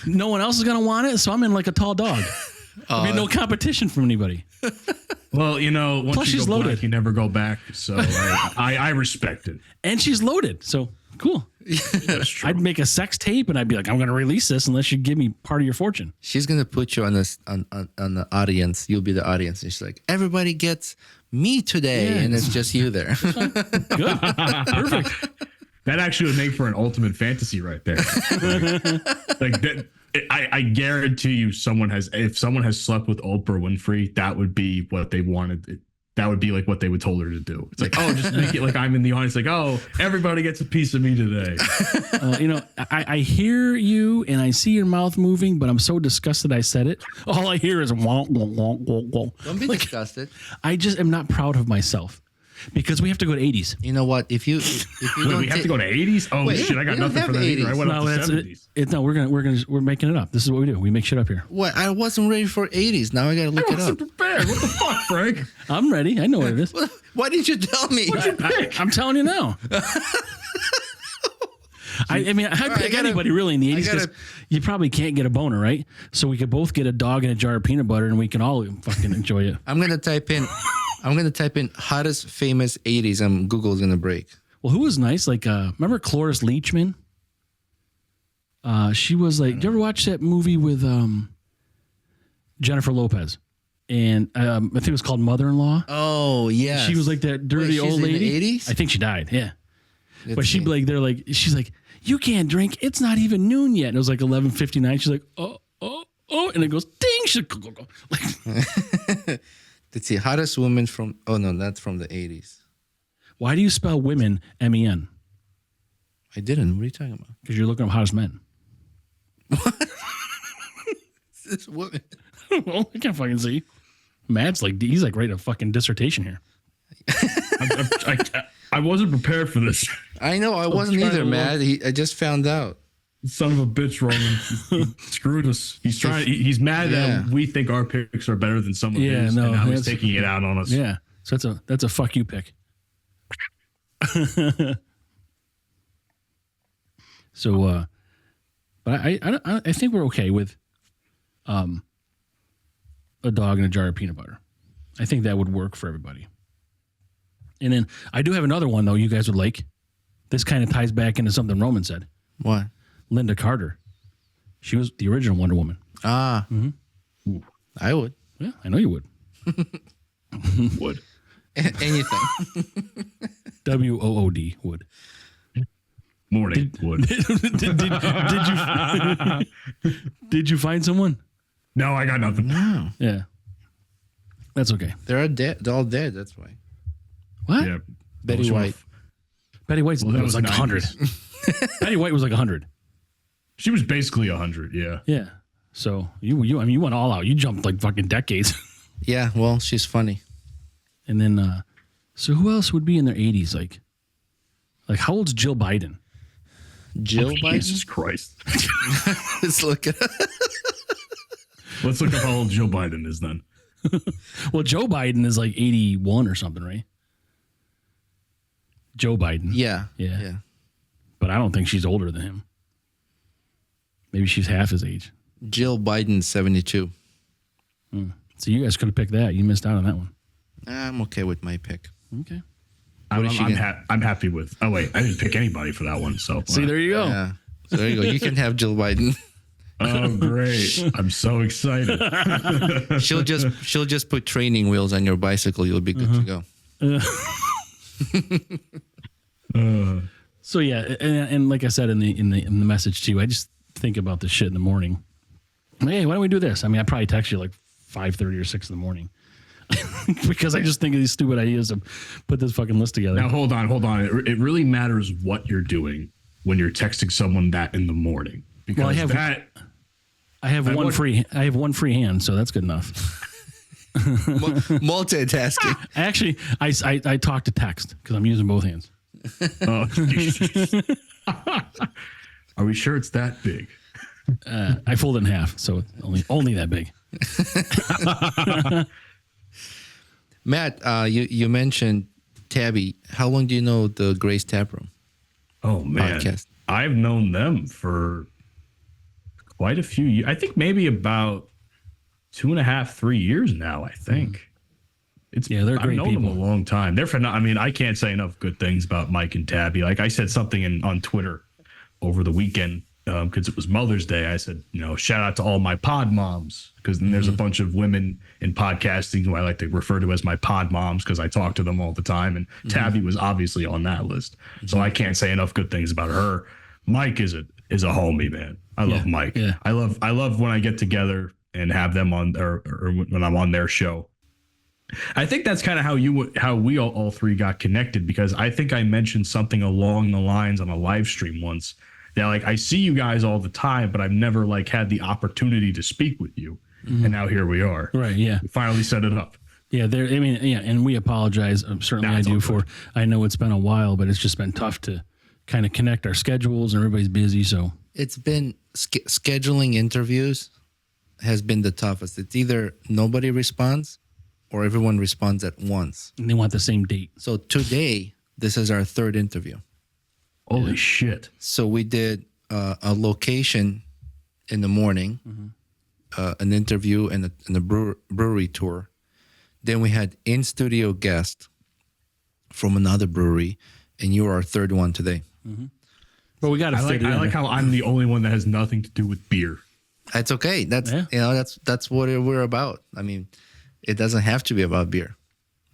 no one else is gonna want it, so I'm in like a tall dog. There'll be no competition from anybody.
Well, once
Plus
you
she's
go
loaded.
black, you never go back. So I respect it.
And she's loaded, so cool.
That's true.
I'd make a sex tape and I'd be like, I'm gonna release this unless you give me part of your fortune.
She's gonna put you on this on the audience. You'll be the audience. And she's like, everybody gets me today, and it's just you there.
Good, perfect.
That actually would make for an ultimate fantasy right there. Like that. I guarantee you, if someone has slept with Oprah Winfrey, that would be what they wanted. That would be like what they would told her to do. It's like, oh, just make it like I'm in the audience. Like, oh, everybody gets a piece of me today.
I hear you and I see your mouth moving, but I'm so disgusted I said it. All I hear is wonk, wonk, wonk, wonk, wonk.
Don't be disgusted.
I just am not proud of myself because we have to go to 80s.
You know what? If you
Wait, we have to go to 80s. Oh
Wait,
shit! I got
we don't
nothing for
have
that either. I
80s.
went up to 70s.
No, we're making it up. This is what we do. We make shit up here.
What? I wasn't ready for 80s. Now I gotta look
I
it
wasn't
up.
prepared. What the fuck, Frank?
I'm ready. I know what it is.
Why didn't you tell me?
I'm telling you now. I pick anybody really in the 80s because you probably can't get a boner, right? So we could both get a dog and a jar of peanut butter and we can all fucking enjoy it.
I'm gonna type in hottest famous 80s and Google's gonna break.
Well, who was nice? Like, remember Cloris Leachman? She was like, did you ever watch that movie with Jennifer Lopez? And I think it was called Mother-in-Law.
Oh, yeah.
She was like that dirty old lady.
In the 80s?
I think she died, yeah. But she'd be like, she's like, you can't drink. It's not even noon yet. And it was like 11:59. She's like, oh. And it goes, ding. She's like,
Let's see, hottest woman from, oh no, that's from the 80s.
why do you spell women MEN?
I didn't. What are you talking about?
Because you're looking up hottest men.
This woman.
Well, I can't fucking see. Matt's like, he's like writing a fucking dissertation here.
I wasn't prepared for this.
I know, I wasn't either, Matt. I just found out.
Son of a bitch, Roman. He screwed us. He's mad that we think our picks are better than some of his.
No,
and now he's taking it out on us.
Yeah. So that's a fuck you pick. So, but I think we're okay with a dog and a jar of peanut butter. I think that would work for everybody. And then I do have another one though. You guys would like. This kind of ties back into something Roman said.
What?
Linda Carter. She was the original Wonder Woman.
Ah. Mm-hmm. I would.
Yeah, I know you would.
Would.
Anything.
WOOD would.
Morning would.
Did you find someone?
No, I got nothing.
No.
Yeah. That's okay.
They're all dead. That's why.
What?
Yeah.
Betty White.
Betty White
Well, that
was
was
like 100. Betty White was like 100.
She was basically 100. Yeah.
Yeah. So you went all out. You jumped like fucking decades.
Yeah. Well, she's funny.
And then, so who else would be in their 80s? Like how old's Jill Biden?
Jill Biden?
Jesus Christ.
Let's look at
Let's look at how old Joe Biden is then.
Well, Joe Biden is like 81 or something, right? Joe Biden.
Yeah.
But I don't think she's older than him. Maybe she's half his age.
Jill Biden, 72.
So you guys could have picked that. You missed out on that one.
I'm okay with my pick.
Okay.
I'm happy with. Oh wait, I didn't pick anybody for that one. So
See, there you go.
Yeah. So there you go. You can have Jill Biden.
Oh great! I'm so excited.
She'll just put training wheels on your bicycle. You'll be good to go.
So yeah, and like I said in the message to you, I just think about this shit in the morning. Hey, why don't we do this? I mean, I probably text you like 5:30 or 6 in the morning. because I just think of these stupid ideas to put this fucking list together.
Now, hold on. It really matters what you're doing when you're texting someone that in the morning. Because
I have one free hand, so that's good enough.
Multitasking.
Actually, I talk to text because I'm using both hands.
Oh, are we sure it's that big?
I fold it in half, so only that big.
Matt, you mentioned Tabby. How long do you know the Grace Taproom?
Oh man,
podcast?
I've known them for quite a few years. I think maybe about 2.5, 3 years now. I think
they're great
I've known
people.
them a long time. I can't say enough good things about Mike and Tabby. Like I said something on Twitter over the weekend because it was Mother's Day. I said, shout out to all my pod moms, because then there's a bunch of women in podcasting who I like to refer to as my pod moms because I talk to them all the time. And Tabby was obviously on that list. So I can't say enough good things about her. Mike is a homie, man. I love Mike.
Yeah.
I love when I get together and have them on or when I'm on their show. I think that's kind of how we all three got connected, because I think I mentioned something along the lines on a live stream once that like I see you guys all the time, but I've never like had the opportunity to speak with you. And now here we are.
Right. Yeah.
We finally set it up.
Yeah. And we apologize. Certainly I do I know it's been a while, but it's just been tough to kind of connect our schedules and everybody's busy. So
It's been scheduling interviews has been the toughest. It's either nobody responds or everyone responds at once.
and they want the same date.
So today, this is our third interview.
Holy shit.
So we did a location in the morning, an interview and a brewery tour. Then we had in-studio guest from another brewery, and you are our third one today.
But we got to fit
I like how I'm the only one that has nothing to do with beer.
That's okay. That's what we're about. I mean, it doesn't have to be about beer.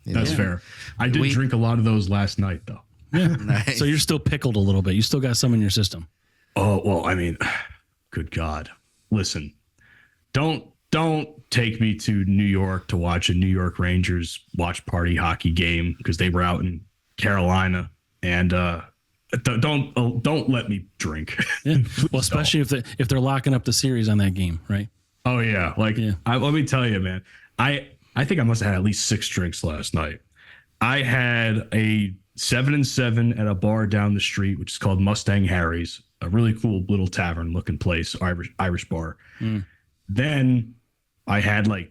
That's fair. I did drink a lot of those last night, though.
Yeah.
Nice.
So you're still pickled a little bit. You still got some in your system.
Oh, well, I mean, good God. Listen, don't take me to New York to watch a New York Rangers watch party hockey game because they were out in Carolina, and don't let me drink.
Yeah. Well, especially if they're locking up the series on that game, right?
Oh yeah. Let me tell you, man, I think I must have had at least 6 drinks last night. I had a 7-7 at a bar down the street, which is called Mustang Harry's, a really cool little tavern looking place, Irish bar. Then I had like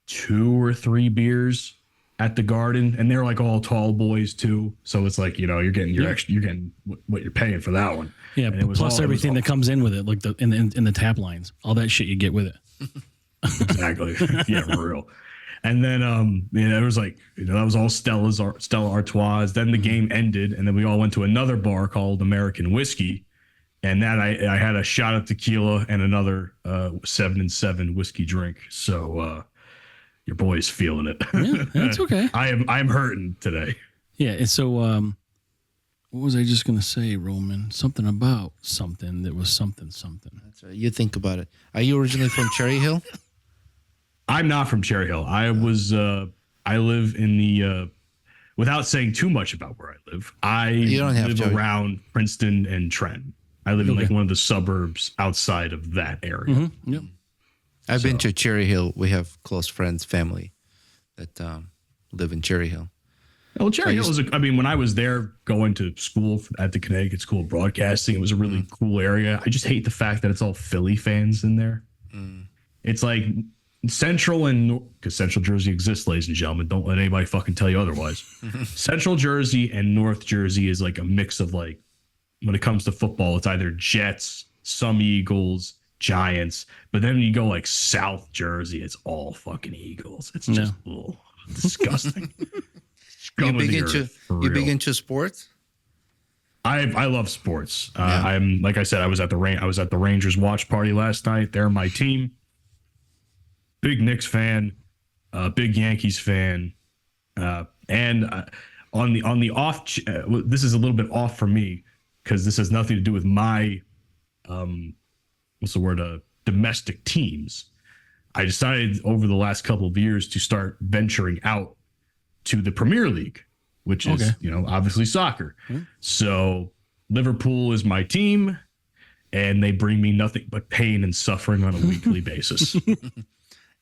2 or 3 beers at the Garden, and they're like all tall boys too. So it's like, you're getting you're getting what you're paying for that one.
Yeah.
And
Plus everything that comes in with it, like in the tap lines, all that shit you get with it.
Exactly. Yeah, for real. And then it was like, that was all Stella Artois. Then the game ended, and then we all went to another bar called American Whiskey. And that I had a shot of tequila and another 7-7 whiskey drink. So your boy's feeling it.
Yeah, that's okay.
I'm hurting today.
Yeah. And so what was I just gonna say, Roman? Something about something that was something.
That's right. You think about it. Are you originally from Cherry Hill?
I'm not from Cherry Hill. I live in the without saying too much about where I live. I live around Princeton and Trenton. I live in like one of the suburbs outside of that area.
Yep.
I've been to Cherry Hill. We have close friends, family that live in Cherry Hill.
Well, Cherry Hill was, when I was there going to school at the Connecticut School of Broadcasting, it was a really cool area. I just hate the fact that it's all Philly fans in there. It's like Central because Central Jersey exists, ladies and gentlemen. Don't let anybody fucking tell you otherwise. Central Jersey and North Jersey is like a mix of like, when it comes to football, it's either Jets, some Eagles, Giants, but then when you go like South Jersey, it's all fucking Eagles. It's just disgusting.
You big into sports?
I love sports. I'm like I said, I was at the Rangers watch party last night. They're my team. Big Knicks fan, big Yankees fan, and on the off. This is a little bit off for me because this has nothing to do with my domestic teams. I decided over the last couple of years to start venturing out to the Premier League, which is, obviously soccer. Mm-hmm. So Liverpool is my team, and they bring me nothing but pain and suffering on a weekly basis.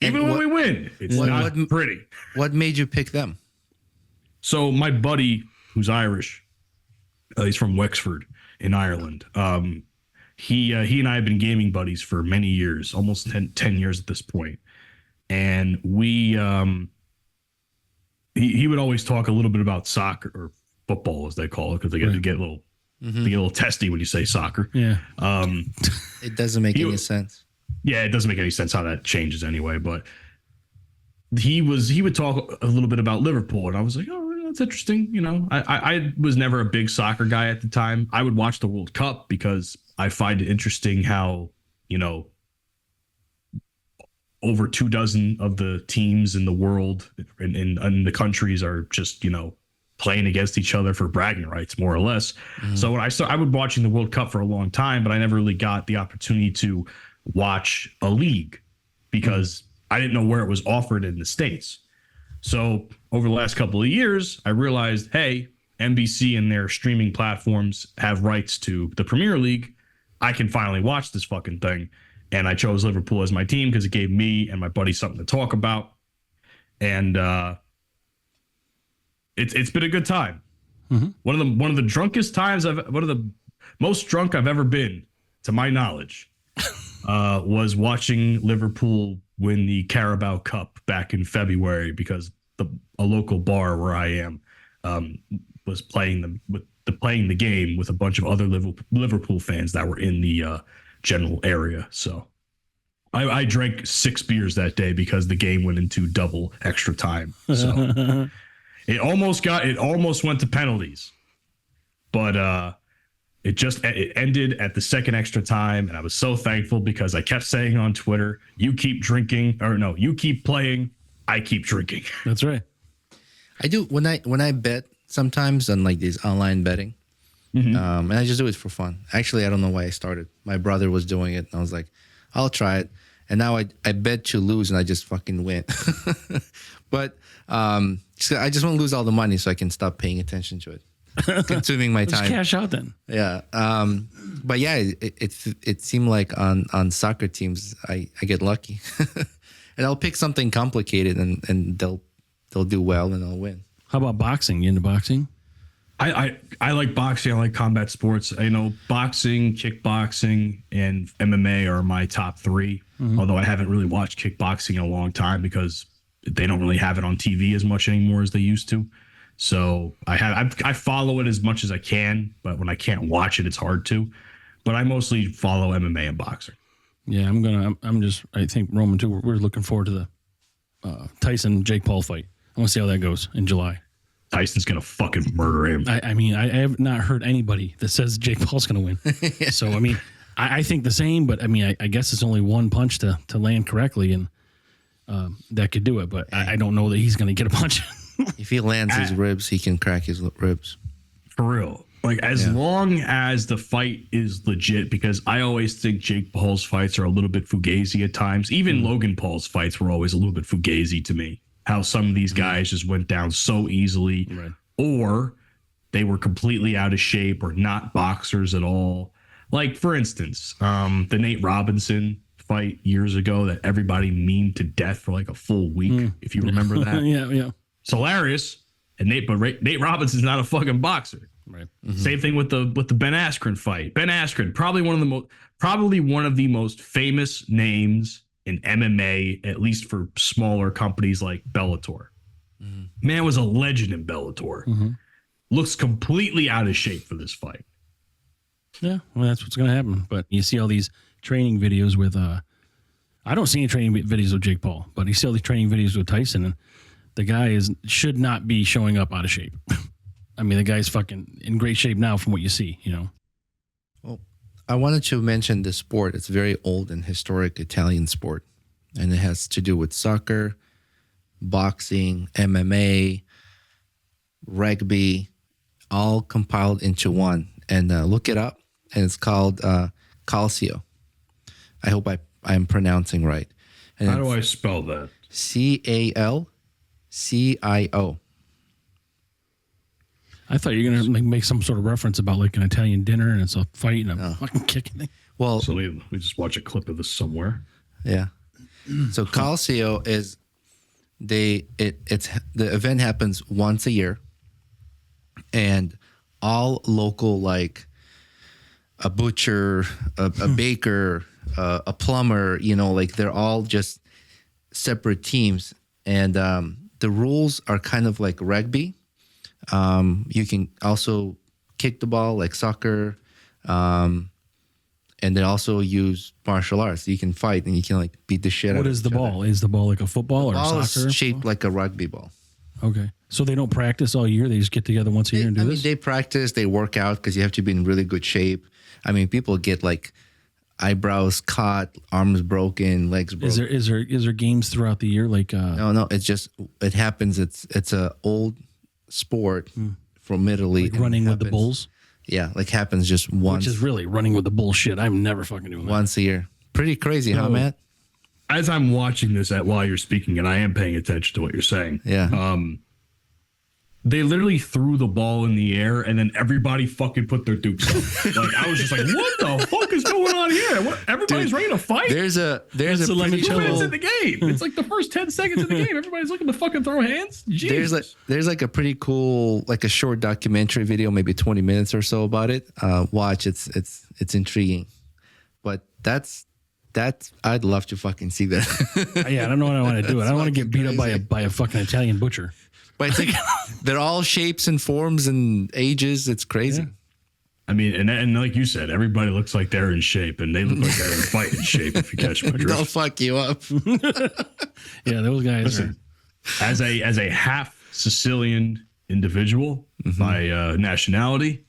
Even when we win, it's not pretty.
What made you pick them?
So my buddy, who's Irish, he's from Wexford in Ireland. He and I have been gaming buddies for many years, almost 10 years at this point. And we, he would always talk a little bit about soccer or football, as they call it, because they get a little, they get a little testy when you say soccer.
Yeah.
It doesn't make any sense.
Yeah, it doesn't make any sense how that changes anyway. But he would talk a little bit about Liverpool, and I was like, oh, that's interesting. I was never a big soccer guy at the time. I would watch the World Cup because I find it interesting how, over 24 of the teams in the world and the countries are just, playing against each other for bragging rights, more or less. Mm-hmm. So when I would watching the World Cup for a long time, but I never really got the opportunity to watch a league because I didn't know where it was offered in the States. So over the last couple of years, I realized, hey, NBC and their streaming platforms have rights to the Premier League. I can finally watch this fucking thing. And I chose Liverpool as my team because it gave me and my buddy something to talk about. And it's been a good time. Mm-hmm. One of the drunkest times one of the most drunk I've ever been, to my knowledge, was watching Liverpool win the Carabao Cup back in February because a local bar where I am was playing the game with a bunch of other Liverpool fans that were in the general area. So I drank 6 beers that day because the game went into double extra time. So it almost went to penalties, but it ended at the second extra time, and I was so thankful because I kept saying on Twitter, you keep playing, I keep drinking.
That's right.
I do when I bet sometimes on like these online betting. Mm-hmm. And I just do it for fun. Actually, I don't know why I started. My brother was doing it, and I was like, I'll try it. And now I bet to lose, and I just fucking win. But I just want to lose all the money so I can stop paying attention to it, consuming my time.
Just cash out then.
Yeah. But yeah, it seemed like on soccer teams, I get lucky, and I'll pick something complicated, and they'll do well, and I'll win.
How about boxing? You into boxing?
I like boxing. I like combat sports. Boxing, kickboxing, and MMA are my top 3. Mm-hmm. Although I haven't really watched kickboxing in a long time because they don't really have it on TV as much anymore as they used to. So I follow it as much as I can, but when I can't watch it, it's hard to. But I mostly follow MMA and boxing.
Yeah, I think Roman too. We're looking forward to the Tyson Jake Paul fight. I want to see how that goes in July.
Tyson's going to fucking murder him.
I have not heard anybody that says Jake Paul's going to win. Yeah. So, I think the same, but I guess it's only one punch to land correctly, and that could do it. But I don't know that he's going to get a punch.
If he lands his ribs, he can crack his ribs.
For real. Like, as long as the fight is legit, because I always think Jake Paul's fights are a little bit fugazi at times. Even Logan Paul's fights were always a little bit fugazi to me. How some of these guys just went down so easily, right, or they were completely out of shape or not boxers at all. Like, for instance, the Nate Robinson fight years ago that everybody memed to death for like a full week, if you remember that.
Yeah.
It's hilarious. And Nate Robinson's not a fucking boxer.
Right.
Mm-hmm. Same thing with the Ben Askren fight. Ben Askren, probably one of the most famous names in MMA, at least for smaller companies like Bellator. Mm-hmm. Man was a legend in Bellator. Mm-hmm. Looks completely out of shape for this fight.
Yeah, well, that's what's going to happen. But you see all these training videos with, I don't see any training videos with Jake Paul, but you see all these training videos with Tyson, and the guy should not be showing up out of shape. The guy's fucking in great shape now from what you see,
Well, I wanted to mention the sport. It's a very old and historic Italian sport, and it has to do with soccer, boxing, MMA, rugby, all compiled into one. And look it up, and it's called Calcio. I hope I am pronouncing right. And
how do I spell that?
Calcio.
I thought you were going to make some sort of reference about like an Italian dinner and it's a fight and a fucking kicking thing.
Well,
So we just watch a clip of this somewhere.
yeah. So Calcio is it's the event happens once a year, and all local, like a butcher, a baker, a plumber, like they're all just separate teams, and the rules are kind of like rugby. You can also kick the ball like soccer, and they also use martial arts. You can fight and you can like beat the shit out of
What is the ball? Is the ball like a football or
ball
soccer?
is shaped like a rugby ball.
Okay. So they don't practice all year. They just get together once a year and do this?
They practice, they work out because you have to be in really good shape. I mean, people get like eyebrows cut, arms broken, legs broken.
Is there games throughout the year? Like
No, it's just, it happens. It's a old sport from Italy.
like running with the bulls?
Yeah, like happens just once.
Which is really running with the bullshit. I'm never fucking doing that.
Once a year. Pretty crazy, huh, Matt?
As I'm watching this while you're speaking, and I am paying attention to what you're saying.
Yeah.
They literally threw the ball in the air, and then everybody fucking put their dukes up. Like I was just like, "What the fuck is going on here? Everybody's ready to fight."
There's a
Let me
pretty
2 minutes
cool,
in the game. It's like the first 10 seconds of the game. Everybody's looking to fucking throw hands. Jesus.
there's like a pretty cool, like a short documentary video, maybe 20 minutes or so about it. Watch, it's intriguing. But that's I'd love to fucking see that.
Yeah, I don't know what I want to do. I don't want to get beat up by a fucking Italian butcher.
But it's like they're all shapes and forms and ages. It's crazy.
Yeah.
I mean, and like you said, everybody looks like they're in shape, and they look like they're in fighting shape. If you catch my drift,
They'll fuck you up.
Yeah, those guys
Listen, as a half Sicilian individual by nationality,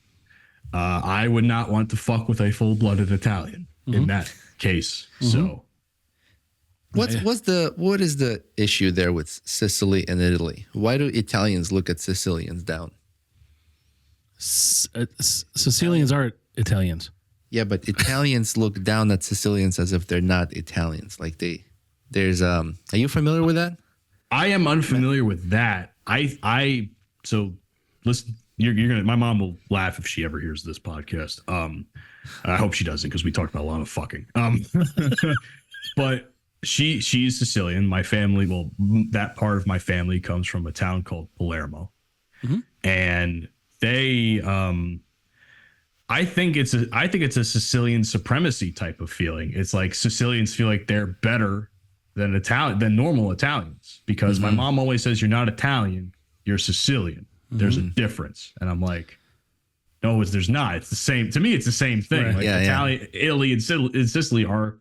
I would not want to fuck with a full-blooded Italian in that case. So
What is the issue there with Sicily and Italy? Why do Italians look at Sicilians down?
Sicilians are Italians.
Yeah, but Italians look down at Sicilians as if they're not Italians. Like there's are you familiar with that?
I am unfamiliar with that. So listen, you're gonna. My mom will laugh if she ever hears this podcast. I hope she doesn't because we talked about a lot of fucking. But she's Sicilian. My family, well, that part of my family comes from a town called Palermo, and they, I think it's a Sicilian supremacy type of feeling. It's like Sicilians feel like they're better than normal Italians because my mom always says you're not Italian, you're Sicilian. There's a difference, and I'm like, no, there's not. It's the same. To me, it's the same thing.
Right.
Like Italian, Italy, and Sicily are,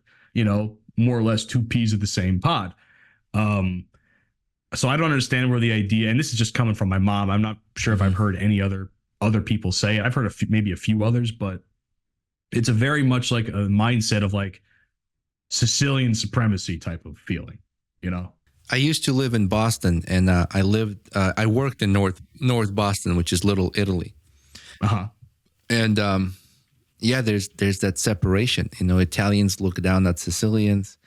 more or less two peas of the same pod. So I don't understand where the idea, and this is just coming from my mom. I'm not sure if I've heard any other people say it. I've heard maybe a few others, but it's a very much like a mindset of like Sicilian supremacy type of feeling,
I used to live in Boston, and I worked in North Boston, which is Little Italy. And there's that separation. Italians look down at Sicilians,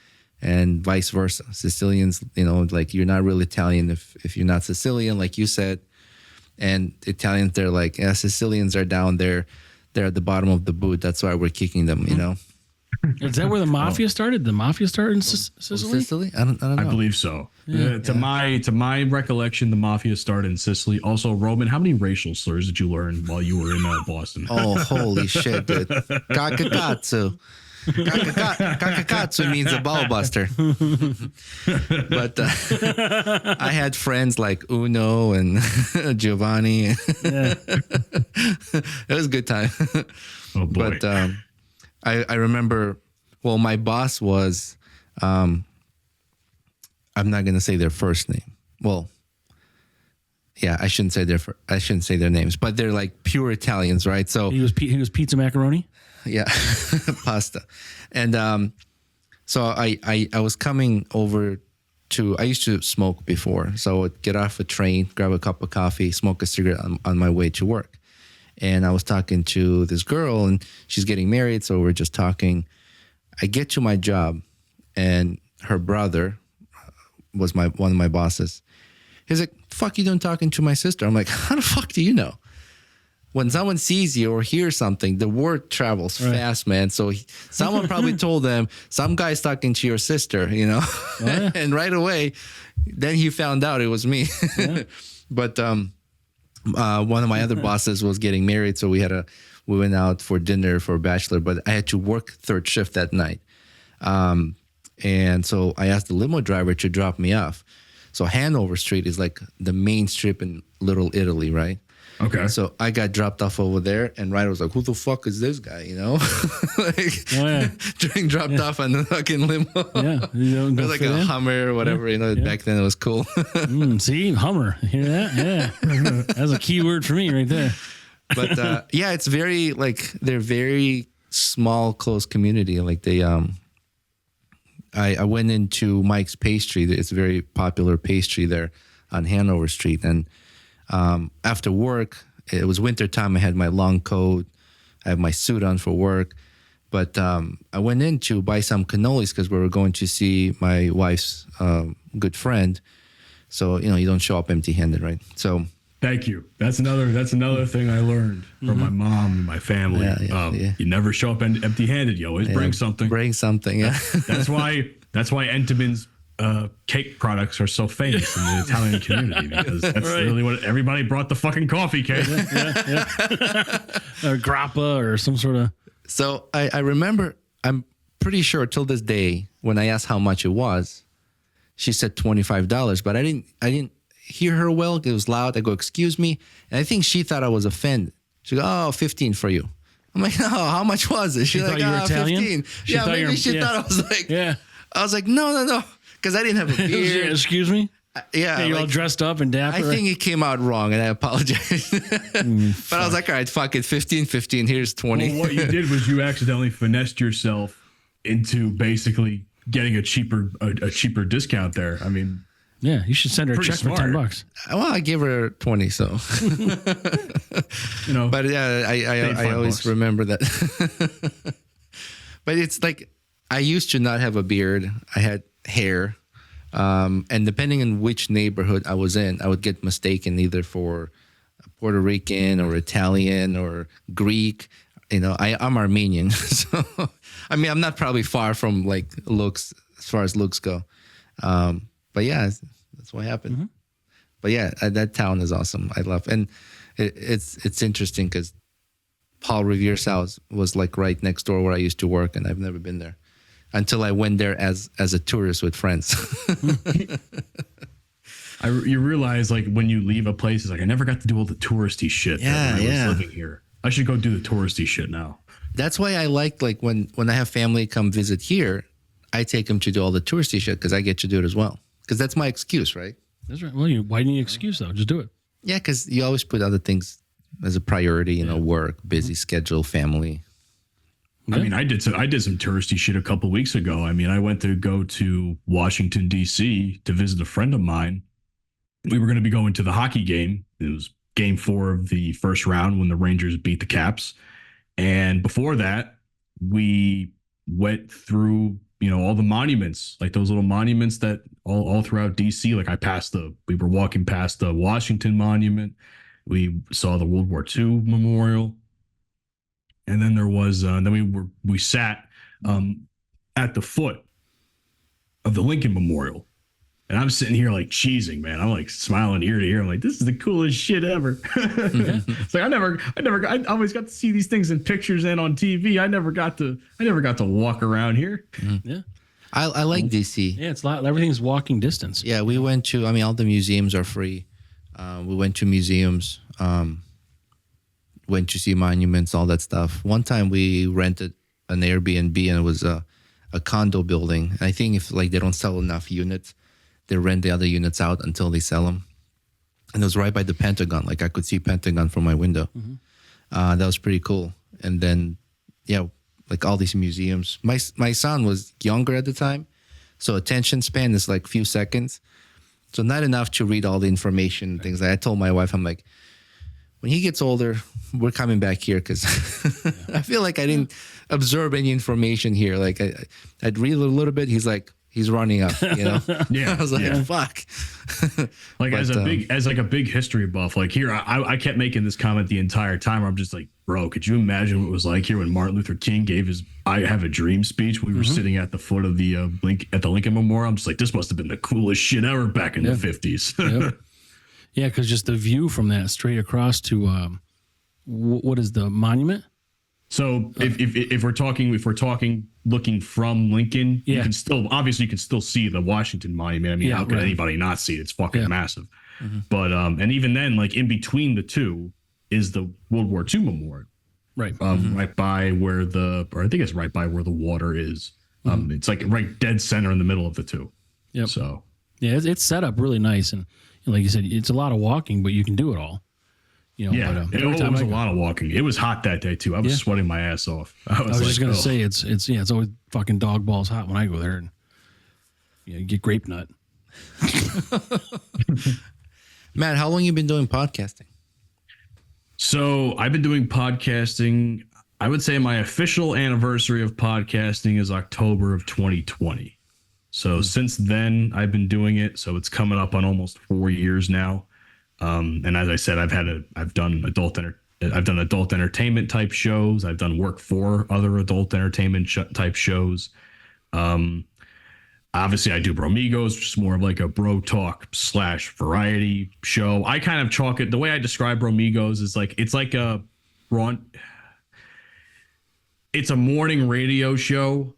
and vice versa. Sicilians, like you're not really Italian if you're not Sicilian, like you said. And Italians, they're like, yeah, Sicilians are down there. They're at the bottom of the boot. That's why we're kicking them,
Is that where the mafia started? The mafia started in Sicily?
Sicily? I don't know.
I believe so. To my recollection, the mafia started in Sicily. Also, Roman, how many racial slurs did you learn while you were in Boston?
Oh, holy shit, dude. Kakakatsu. Kakakatsu means a ball buster. But I had friends like Uno and Giovanni.
Yeah.
It was a good time.
Oh, boy.
But I remember, well, my boss was, I'm not going to say their first name. Well, yeah, I shouldn't say their names, but they're like pure Italians, right? So
He was pizza macaroni?
yeah, pasta. And so I was coming over I used to smoke before. So I would get off a train, grab a cup of coffee, smoke a cigarette on my way to work. And I was talking to this girl, and she's getting married, so we're just talking. I get to my job, and her brother was one of my bosses. He's like, fuck you doing talking to my sister? I'm like, how the fuck do you know? When someone sees you or hears something, the word travels fast, man. So someone probably told them, some guy's talking to your sister, you know? Oh, yeah. And right away, then he found out it was me. Yeah. But one of my other bosses was getting married, so we went out for dinner for a bachelor, but I had to work third shift that night. And so I asked the limo driver to drop me off. So Hanover Street is like the main strip in Little Italy, right?
Okay.
So I got dropped off over there, and Ryder was like, who the fuck is this guy, you know? Getting dropped off on the fucking limo. Yeah. It was like a Hummer or whatever, you know, back then it was cool.
See, Hummer. Hear that? Yeah. That's a key word for me right there.
But it's very, like, they're very small, close community. Like they, I went into Mike's Pastry. It's a very popular pastry there on Hanover Street. And after work, it was winter time. I had my long coat. I had my suit on for work. But I went in to buy some cannolis because we were going to see my wife's good friend. So, you know, you don't show up empty-handed, right? So
thank you. That's another thing I learned from my mom and my family. You never show up empty-handed. You always bring something.
Bring something. Yeah.
That's why Entenmann's cake products are so famous in the Italian community, because that's really what everybody brought, the fucking coffee cake.
Or grappa or some sort of.
So I remember, I'm pretty sure till this day, when I asked how much it was, she said $25, but I didn't hear her well. It was loud. I go, excuse me. And I think she thought I was offended. She go, oh, 15 for you. I'm like, no, how much was it? She's like,
you were Italian?
15. Maybe she thought I was like, I was like, no. Because I didn't have a beard.
Excuse me?
Yeah.
You're all dressed up and dapper.
I think it came out wrong, and I apologize. But I was like, all right, fuck it. 15, here's 20.
Well, what you did was you accidentally finessed yourself into basically getting a cheaper discount there. I mean,
yeah, you should send her a check for $10.
Well, I gave her 20, so
you know.
But yeah, I always remember that. But it's like, I used to not have a beard. I had hair, and depending on which neighborhood I was in, I would get mistaken either for Puerto Rican or Italian or Greek. You know, I'm Armenian, so I mean, I'm not probably far from like looks as far as looks go. But yeah, that's what happened. Mm-hmm. But yeah, that town is awesome. I love, and it's interesting because Paul Revere's house was like right next door where I used to work, and I've never been there until I went there as a tourist with friends.
You realize, like, when you leave a place, it's like, I never got to do all the touristy shit when I was living here. I should go do the touristy shit now.
That's why I like when I have family come visit here, I take them to do all the touristy shit because I get to do it as well. Because that's my excuse, right?
That's right. Well, why do you need an excuse, though? Just do it.
Yeah, because you always put other things as a priority, you know, work, busy schedule, family.
I mean, I did some touristy shit a couple of weeks ago. I mean, I went to go to Washington, D.C. to visit a friend of mine. We were going to be going to the hockey game. It was game 4 of the first round when the Rangers beat the Caps. And before that, we went through, you know, all the monuments, like those little monuments that all throughout D.C. Like we were walking past the Washington Monument. We saw the World War II Memorial. And then there was, we sat at the foot of the Lincoln Memorial. And I'm sitting here like cheesing, man. I'm like smiling ear to ear. I'm like, this is the coolest shit ever. It's like I always got to see these things in pictures and on TV. I never got to walk around here.
Mm-hmm. Yeah.
I like DC.
Yeah, it's everything's walking distance.
Yeah, we went to, I mean, all the museums are free. We went to museums, went to see monuments, all that stuff. One time we rented an Airbnb, and it was a condo building. I think if like they don't sell enough units, they rent the other units out until they sell them. And it was right by the Pentagon. Like I could see Pentagon from my window. Mm-hmm. That was pretty cool. And then, yeah, like all these museums. My son was younger at the time, so attention span is like few seconds. So not enough to read all the information and things. I told my wife, I'm like, when he gets older, we're coming back here because I feel like I didn't absorb any information here. Like I'd read a little bit. He's like, he's running up, you know?
Yeah.
I was like, fuck.
Like as a big history buff, like here, I kept making this comment the entire time. I'm just like, bro, could you imagine what it was like here when Martin Luther King gave his "I Have a Dream" speech? We were sitting at the foot of the Lincoln Memorial. I'm just like, this must have been the coolest shit ever back in the 50s.
Yep. Yeah, because just the view from that straight across to what is the monument?
So if we're talking looking from Lincoln, you can still see the Washington Monument. I mean, how can anybody not see it? It's fucking massive. Mm-hmm. But and even then, like in between the two is the World War II Memorial. Right. Right by where I think it's right by where the water is. It's like right dead center in the middle of the two. Yep. So
yeah, it's set up really nice, and like you said, it's a lot of walking, but you can do it all. You know,
yeah,
but,
it was a lot of walking. It was hot that day too. I was sweating my ass off. I was
just gonna say it's always fucking dog balls hot when I go there, and you get grape nut.
Matt, how long you been doing podcasting?
So I've been doing podcasting. I would say my official anniversary of podcasting is October of 2020. So since then I've been doing it. So it's coming up on almost 4 years now. And as I said, I've done adult entertainment type shows. I've done work for other adult entertainment type shows. Obviously I do Bromigos, which is more of like a bro talk / variety show. I kind of chalk it. The way I describe Bromigos is like, it's a morning radio show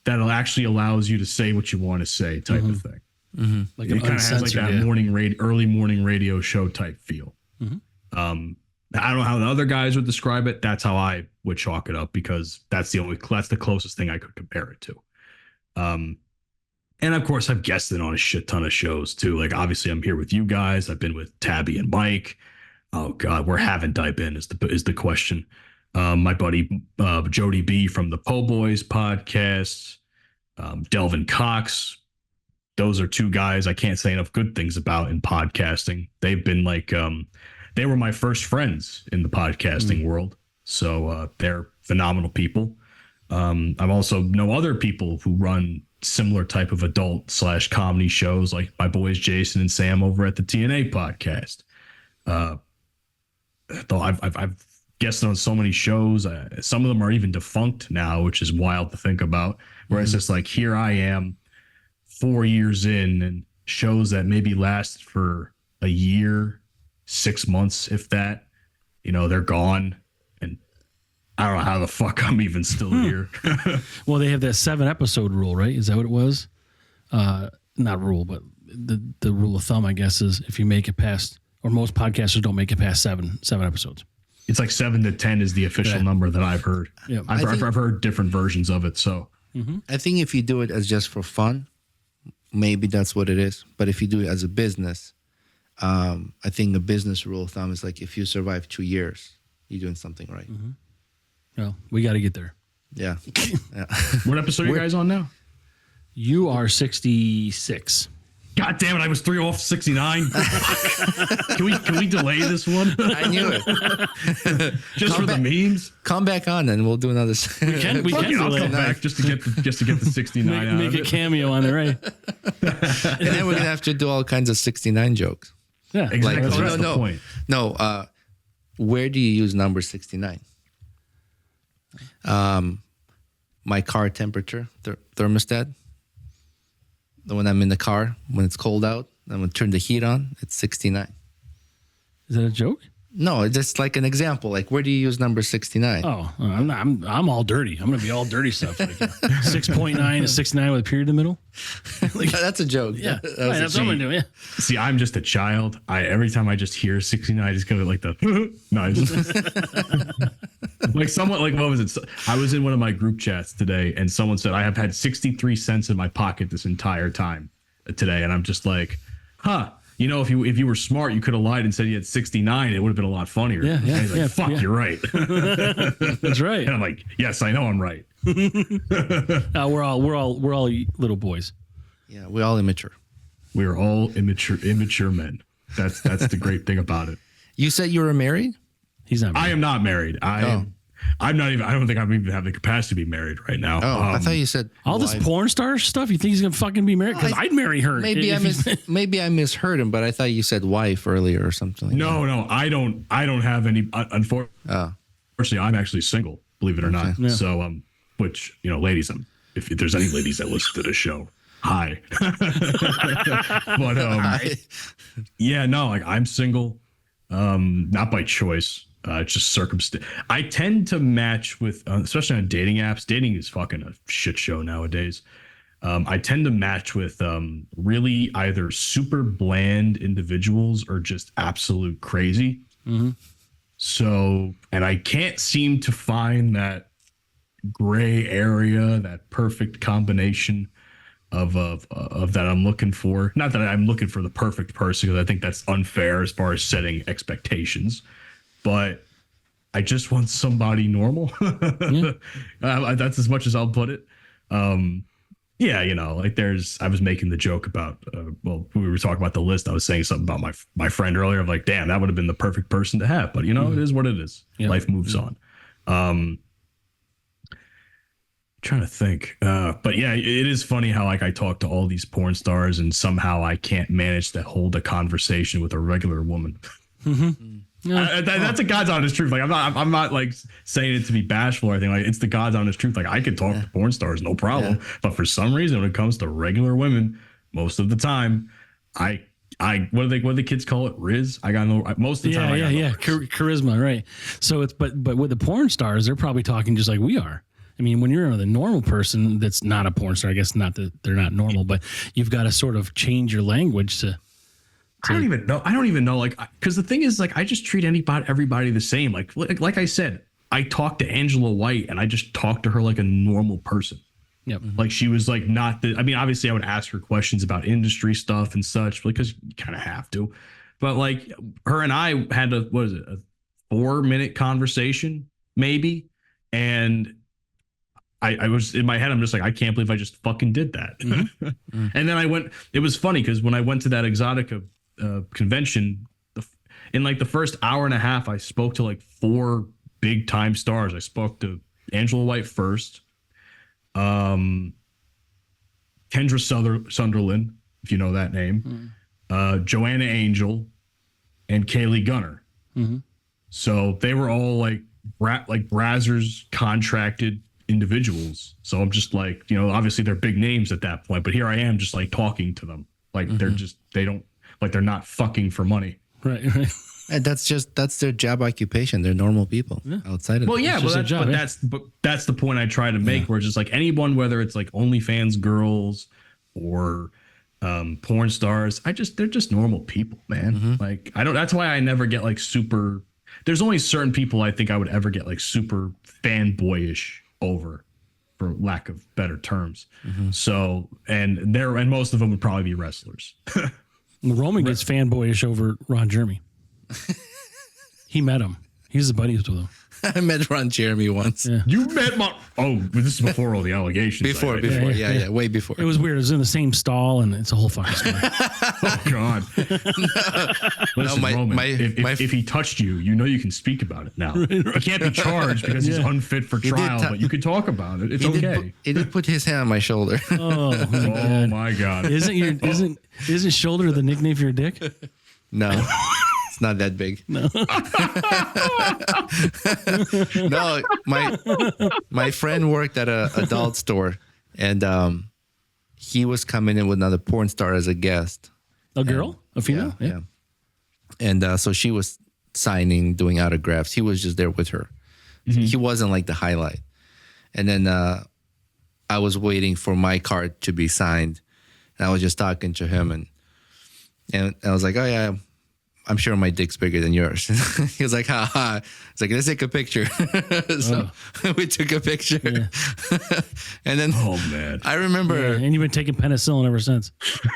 that actually allows you to say what you want to say type of thing. Mm-hmm. Like it kind of has like that early morning radio show type feel. Mm-hmm. I don't know how the other guys would describe it. That's how I would chalk it up, because that's the closest thing I could compare it to. And of course I've guested on a shit ton of shows too. Like obviously I'm here with you guys. I've been with Tabby and Mike. Oh God, where haven't I been is the question. My buddy Jody B from the Po Boys podcast, Delvin Cox. Those are two guys I can't say enough good things about in podcasting. They've been like, they were my first friends in the podcasting world. So they're phenomenal people. I've also know other people who run similar type of adult / comedy shows, like my boys Jason and Sam over at the TNA podcast. Though I've guested on so many shows. Some of them are even defunct now, which is wild to think about. Where it's just like, here I am 4 years in, and shows that maybe last for a year, 6 months, if that, they're gone. And I don't know how the fuck I'm even still here.
Well, they have that 7-episode rule, right? Is that what it was? Not rule, but the rule of thumb, I guess, is if you make it past, or most podcasters don't make it past seven episodes.
It's like 7 to 10 is the official number that I've heard. Yeah. I've heard different versions of it. So
I think if you do it as just for fun, maybe that's what it is. But if you do it as a business, I think the business rule of thumb is like, if you survive 2 years, you're doing something right.
Mm-hmm. Well, we got to get there.
Yeah.
What episode are you guys on now?
You are 66.
God damn it! I was 3 off 69. Can we delay this one?
I knew it.
Just for the memes.
Come back on, and we'll do another.
We can
I'll come back just to get the 69 out.
Make a cameo on there, right?
And then we're gonna have to do all kinds of 69 jokes.
Yeah,
exactly. That's the point.
No, where do you use number 69? My car temperature thermostat. When I'm in the car, when it's cold out, I'm going to turn the heat on, it's 69.
Is that a joke?
No, it's just like an example. Like, where do you use number 69?
Oh, I'm all dirty. I'm going to be all dirty stuff. Like 6.9 is 69 with a period in the middle.
Like, that's a joke.
Yeah, that's what I'm going to do. Yeah.
See, I'm just a child. every time I just hear 69, I just go like the nice. Like someone, like, what was it? I was in one of my group chats today, and someone said, I have had 63 cents in my pocket this entire time today. And I'm just like, huh. If you were smart, you could have lied and said you had 69. It would have been a lot funnier.
Yeah,
and he's like, fuck, you're right.
That's right.
And I'm like, yes, I know I'm right.
We're all little boys.
Yeah, we're all immature.
We are all immature men. That's the great thing about it.
You said you were married?
He's not married.
I am not married. I'm not even. I don't think I even have the capacity to be married right now.
Oh, I thought you said
all this porn star stuff. You think he's gonna fucking be married? Because I'd marry her.
Maybe I misheard him, but I thought you said wife earlier or something. Like
no, I don't have any. Unfortunately, I'm actually single. Believe it or not. Yeah. So, which ladies, if there's any ladies that listen to this show, hi. But yeah, no, like I'm single, not by choice. It's just circumstance. I tend to match with, especially on dating apps. Dating is fucking a shit show nowadays. I tend to match with really either super bland individuals or just absolute crazy. Mm-hmm. So, and I can't seem to find that gray area, that perfect combination of that I'm looking for. Not that I'm looking for the perfect person, because I think that's unfair as far as setting expectations. But I just want somebody normal. That's as much as I'll put it. Yeah, like I was making the joke about, when we were talking about the list, I was saying something about my friend earlier of like, damn, that would have been the perfect person to have. But, it is what it is. Yeah. Life moves on. Trying to think. But yeah, it is funny how like I talk to all these porn stars and somehow I can't manage to hold a conversation with a regular woman. Mm-hmm. Yeah. That's a God's honest truth. Like I'm not like saying it to be bashful or anything. Like it's the God's honest truth. Like I could talk to porn stars, no problem. Yeah. But for some reason, when it comes to regular women, most of the time, I what do the kids call it? Riz. I got no. Most of the time,
charisma, right? So it's but with the porn stars, they're probably talking just like we are. I mean, when you're the normal person that's not a porn star, I guess not that they're not normal, but you've got to sort of change your language to.
I don't even know. Like, because the thing is, like, I just treat everybody the same. Like I said, I talked to Angela White and I just talked to her like a normal person. Yep. Like she was like obviously I would ask her questions about industry stuff and such because you kind of have to. But like her and I had a 4-minute conversation maybe, and I was in my head, I'm just like, I can't believe I just fucking did that. Mm-hmm. Mm-hmm. And then it was funny because when I went to that Exotica convention, in like the first hour and a half, I spoke to like 4 big time stars. I spoke to Angela White first, Kendra Sunderland, if you know that name, Joanna Angel, and Kaylee Gunner. Mm-hmm. So they were all like Brazzers contracted individuals. So I'm just like, obviously they're big names at that point, but here I am just like talking to them. Like they're not fucking for money.
Right.
And that's their job occupation. They're normal people outside of
that's the point I try to make, where it's just like anyone, whether it's like OnlyFans girls or porn stars, they're just normal people, man. Mm-hmm. Like that's why I never get like super, there's only certain people I think I would ever get like super fanboyish over, for lack of better terms. Mm-hmm. So, and most of them would probably be wrestlers.
Roman gets fanboyish over Ron Jeremy. He met him. He was buddies with him.
I met Ron Jeremy once.
Yeah. You met this is before all the allegations.
Before, way before.
It was weird. It was in the same stall, and it's a whole fucking story.
Oh God! Listen, Roman, if he touched you, you can speak about it now. Right. He can't be charged because he's unfit for trial, but you can talk about it. It's okay.
He did put his hand on my shoulder.
Oh my God!
Isn't shoulder the nickname for your dick?
No. It's not that big. No. No, my friend worked at a adult store, and he was coming in with another porn star as a guest.
A girl? A female?
Yeah. And so she was signing, doing autographs. He was just there with her. Mm-hmm. He wasn't like the highlight. And then I was waiting for my card to be signed. And I was just talking to him, and I was like, oh yeah, I'm sure my dick's bigger than yours. He was like, ha ha. It's like, let's take a picture. So we took a picture. Yeah. And then,
oh man,
I remember.
Yeah, and you've been taking penicillin ever since.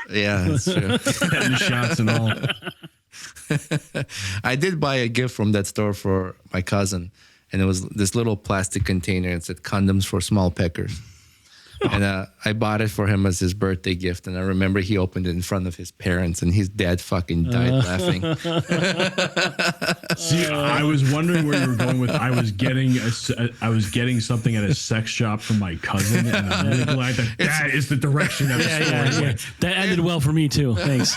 Yeah, that's true.
Getting shots and all.
I did buy a gift from that store for my cousin, and it was this little plastic container. It said condoms for small peckers. And I bought it for him as his birthday gift. And I remember he opened it in front of his parents, and his dad fucking died laughing.
See, I was wondering where you were going with. I was getting something at a sex shop from my cousin, and I'm really glad that is the direction that the story went.
That ended well for me too. Thanks.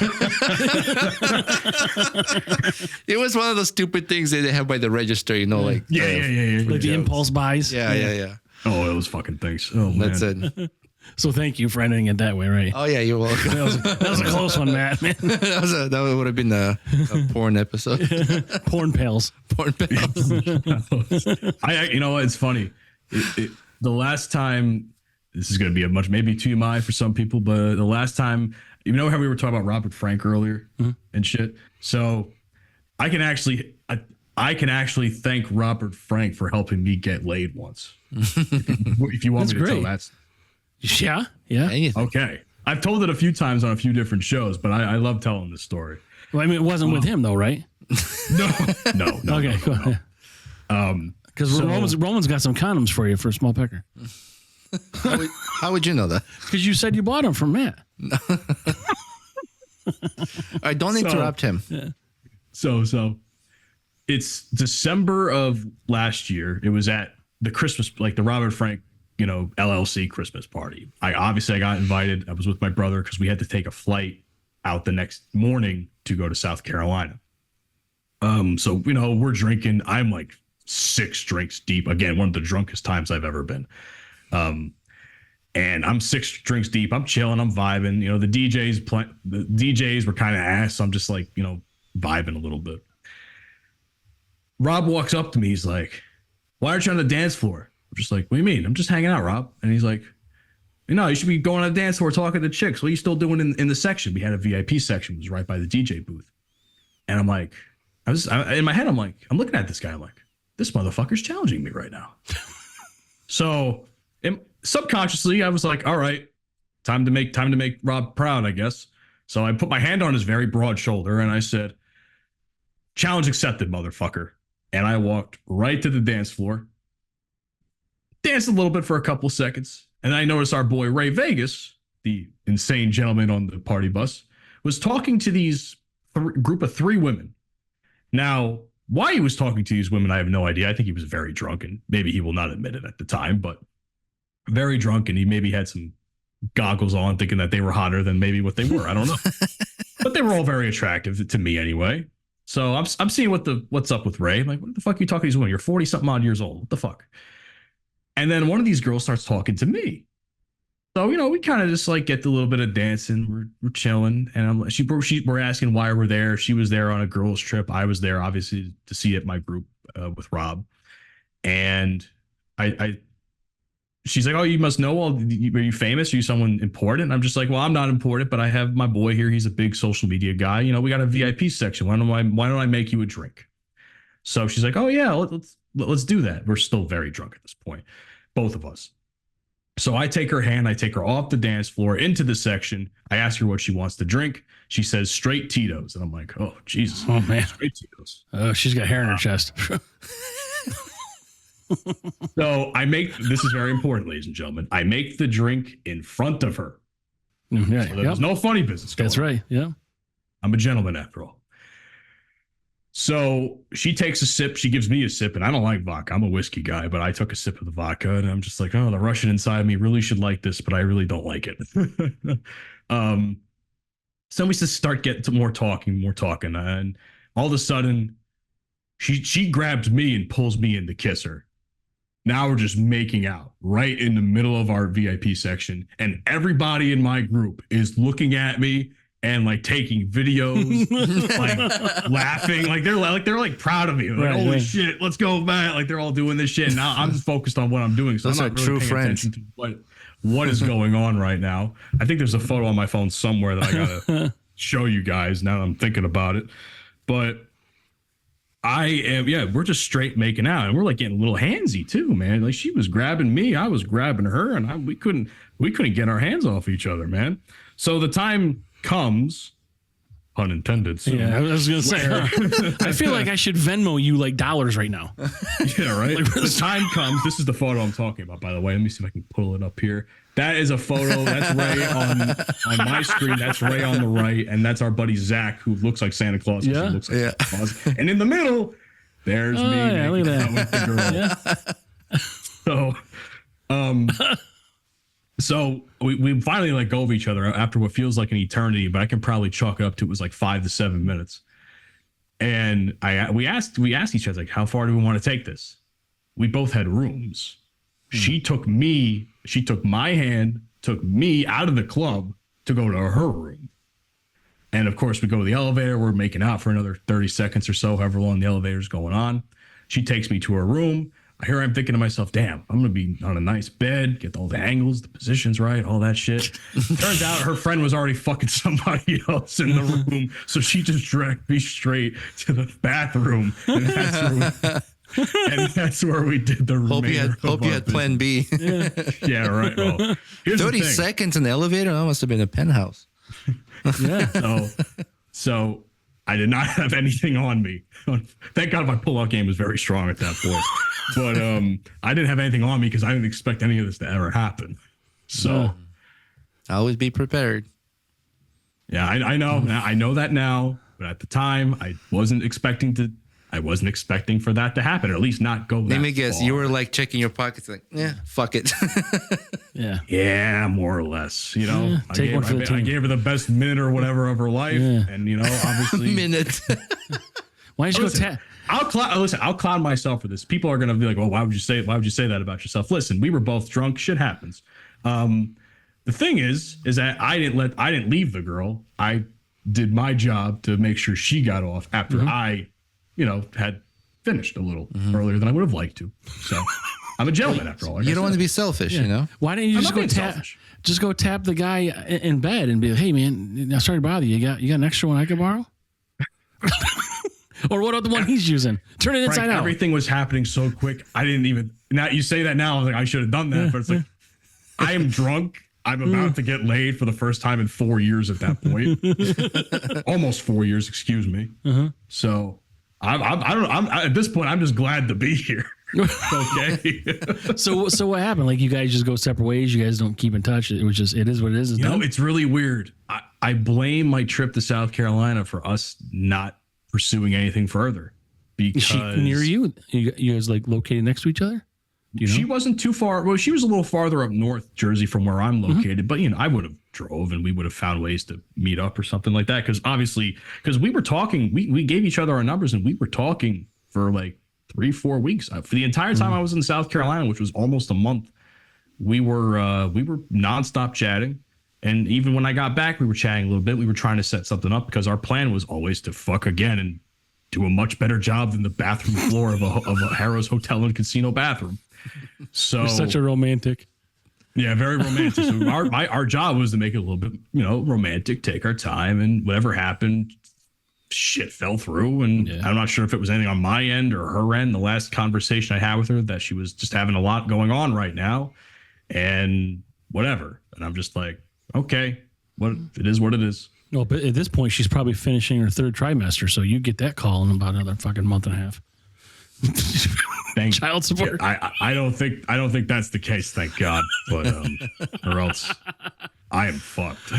It was one of those stupid things that they have by the register, you know, like
Like the impulse buys.
Yeah.
Oh, those fucking things. Oh, man.
That's it.
So thank you for ending it that way, right?
Oh yeah, you're welcome.
That was a close one, Matt. Man.
that would have been a porn episode.
Porn pals.
Porn pals.
You know what? It's funny. The last time, this is going to be maybe TMI for some people, but the last time, you know how we were talking about Robert Frank earlier and shit. So I can actually thank Robert Frank for helping me get laid once. If you want me to tell that.
Yeah.
Anything.
Okay. I've told it a few times on a few different shows, but I love telling this story.
Well, I mean, it wasn't with him though, right?
No.
Okay, cool. Because Roman's got some condoms for you for a small pecker.
How would you know that?
Because you said you bought them from Matt.
All right, don't interrupt him.
Yeah. So it's December of last year. It was at the Christmas, like the Robert Frank, LLC Christmas party. I got invited. I was with my brother because we had to take a flight out the next morning to go to South Carolina. So we're drinking. I'm like 6 drinks deep. Again, one of the drunkest times I've ever been. And I'm 6 drinks deep. I'm chilling. I'm vibing. The DJs were kind of ass. So I'm just like, vibing a little bit. Rob walks up to me. He's like, "Why aren't you on the dance floor?" I'm just like, "What do you mean? I'm just hanging out, Rob." And he's like, "You should be going on the dance floor talking to chicks. What are you still doing in the section?" We had a VIP section. It was right by the DJ booth. And I'm like, in my head, I'm like, I'm looking at this guy. I'm like, this motherfucker's challenging me right now. So subconsciously, I was like, all right, time to make Rob proud, I guess. So I put my hand on his very broad shoulder and I said, "Challenge accepted, motherfucker." And I walked right to the dance floor, danced a little bit for a couple seconds. And I noticed our boy Ray Vegas, the insane gentleman on the party bus, was talking to these group of 3 women. Now, why he was talking to these women, I have no idea. I think he was very drunk, and maybe he will not admit it at the time, but very drunk, and he maybe had some goggles on thinking that they were hotter than maybe what they were. I don't know. But they were all very attractive to me anyway. So I'm seeing what's up with Ray. I'm like, what the fuck are you talking to these women? You're 40 something odd years old. What the fuck? And then one of these girls starts talking to me. So, we kind of just like get a little bit of dancing. We're chilling. And we're asking why we're there. She was there on a girls trip. I was there obviously to see it, my group with Rob. And she's like, "Oh, you must know. Well, are you famous? Are you someone important?" I'm just like, "Well, I'm not important, but I have my boy here. He's a big social media guy. We got a VIP section. Why don't I make you a drink?" So she's like, "Oh yeah, let's do that." We're still very drunk at this point, both of us. So I take her hand. I take her off the dance floor into the section. I ask her what she wants to drink. She says straight Tito's, and I'm like, "Oh Jesus,
oh man,
straight Tito's."
Oh, she's got hair in her chest.
So this is very important, ladies and gentlemen. I make the drink in front of her.
Yeah,
so there's no funny business going on.
That's right. Yeah.
I'm a gentleman after all. So she takes a sip. She gives me a sip, and I don't like vodka. I'm a whiskey guy, but I took a sip of the vodka, and I'm just like, oh, the Russian inside me really should like this, but I really don't like it. So we just start getting to more talking, and all of a sudden, she grabs me and pulls me in to kiss her. Now we're just making out right in the middle of our VIP section, and everybody in my group is looking at me and like taking videos, like laughing, like they're proud of me. Like, right, holy shit, let's go, man! Like they're all doing this shit. Now I'm focused on what I'm doing, so
those
I'm not
are
really
true
paying
friends.
attention to what is going on right now. I think there's a photo on my phone somewhere that I gotta show you guys. Now that I'm thinking about it, but. We're just straight making out, and we're like getting a little handsy too, man. Like she was grabbing me, I was grabbing her, and we couldn't get our hands off each other, man. So the time comes, pun intended. So.
Yeah, I was gonna say. I feel like I should Venmo you like dollars right now.
Yeah, right. Like, the time comes. This is the photo I'm talking about, by the way. Let me see if I can pull it up here. That is a photo. That's Ray on my screen. That's Ray on the right, and that's our buddy Zach, who looks like Santa Claus.
Yeah,
looks like Santa Claus. And in the middle, there's me
look at
making out with the girl.
Yeah.
So we finally let go of each other after what feels like an eternity, but I can probably chalk it up to it was like 5 to 7 minutes. And we asked each other, like, how far do we want to take this? We both had rooms. She took my hand, took me out of the club to go to her room. And of course, we go to the elevator. We're making out for another 30 seconds or so, however long the elevator's going on. She takes me to her room. Here I'm thinking to myself, damn, I'm going to be on a nice bed, get all the angles, the positions right, all that shit. Turns out her friend was already fucking somebody else in the room. So she just dragged me straight to the bathroom. And that's where we did the remainder.
Hope you had plan B.
Yeah, right. Well,
30 seconds in the elevator? That must have been a penthouse.
Yeah. So I did not have anything on me. Thank God my pull-out game was very strong at that point. But I didn't have anything on me because I didn't expect any of this to ever happen. So
always be prepared.
Yeah, I know. I know that now. But at the time, I wasn't expecting for that to happen, or at least not go that
Let me guess.
far.
You were like checking your pockets, like, fuck it.
Yeah,
more or less. You know, I
gave
her the best minute or whatever of her life, and you know, obviously,
minute.
Why did you go tap?
I'll clown myself for this. People are gonna be like, "Well, why would you say that about yourself?" Listen, we were both drunk. Shit happens. The thing is that I didn't leave the girl. I did my job to make sure she got off after I, had finished a little earlier than I would have liked to. So I'm a gentleman after all.
You don't want to be selfish, you know?
Why didn't you just go tap the guy in bed and be like, "Hey man, I'm sorry to bother you. You got an extra one I could borrow?" Or what about the one he's using? Turn it inside out.
Everything was happening so quick. I didn't even. Now you say that now, I was like, I should have done that. But it's like, I am drunk. I'm about to get laid for the first time in 4 years at that point. Almost 4 years, excuse me. So I'm at this point, I'm just glad to be here. Okay.
So what happened? Like, you guys just go separate ways. You guys don't keep in touch. It is what it is.
It's really weird. I blame my trip to South Carolina for us not pursuing anything further. Because
is she near you? You guys like located next to each other? Do you know?
She wasn't too far. Well, she was a little farther up north Jersey from where I'm located, but I would have drove and we would have found ways to meet up or something like that. Because we were talking, we gave each other our numbers and we were talking for like 3-4 weeks. For the entire time I was in South Carolina, which was almost a month, we were nonstop chatting. And even when I got back, we were chatting a little bit. We were trying to set something up because our plan was always to fuck again and do a much better job than the bathroom floor of a Harrah's Hotel and Casino bathroom. So
you're such a romantic.
Yeah, very romantic. So our job was to make it a little bit, romantic, take our time, and whatever happened, shit fell through. And I'm not sure if it was anything on my end or her end. The last conversation I had with her, that she was just having a lot going on right now and whatever. And I'm just like, okay, it is what it is.
No, but at this point, she's probably finishing her 3rd trimester. So you get that call in about another fucking month and a half. Child support.
I don't think that's the case, thank God. But or else I am fucked.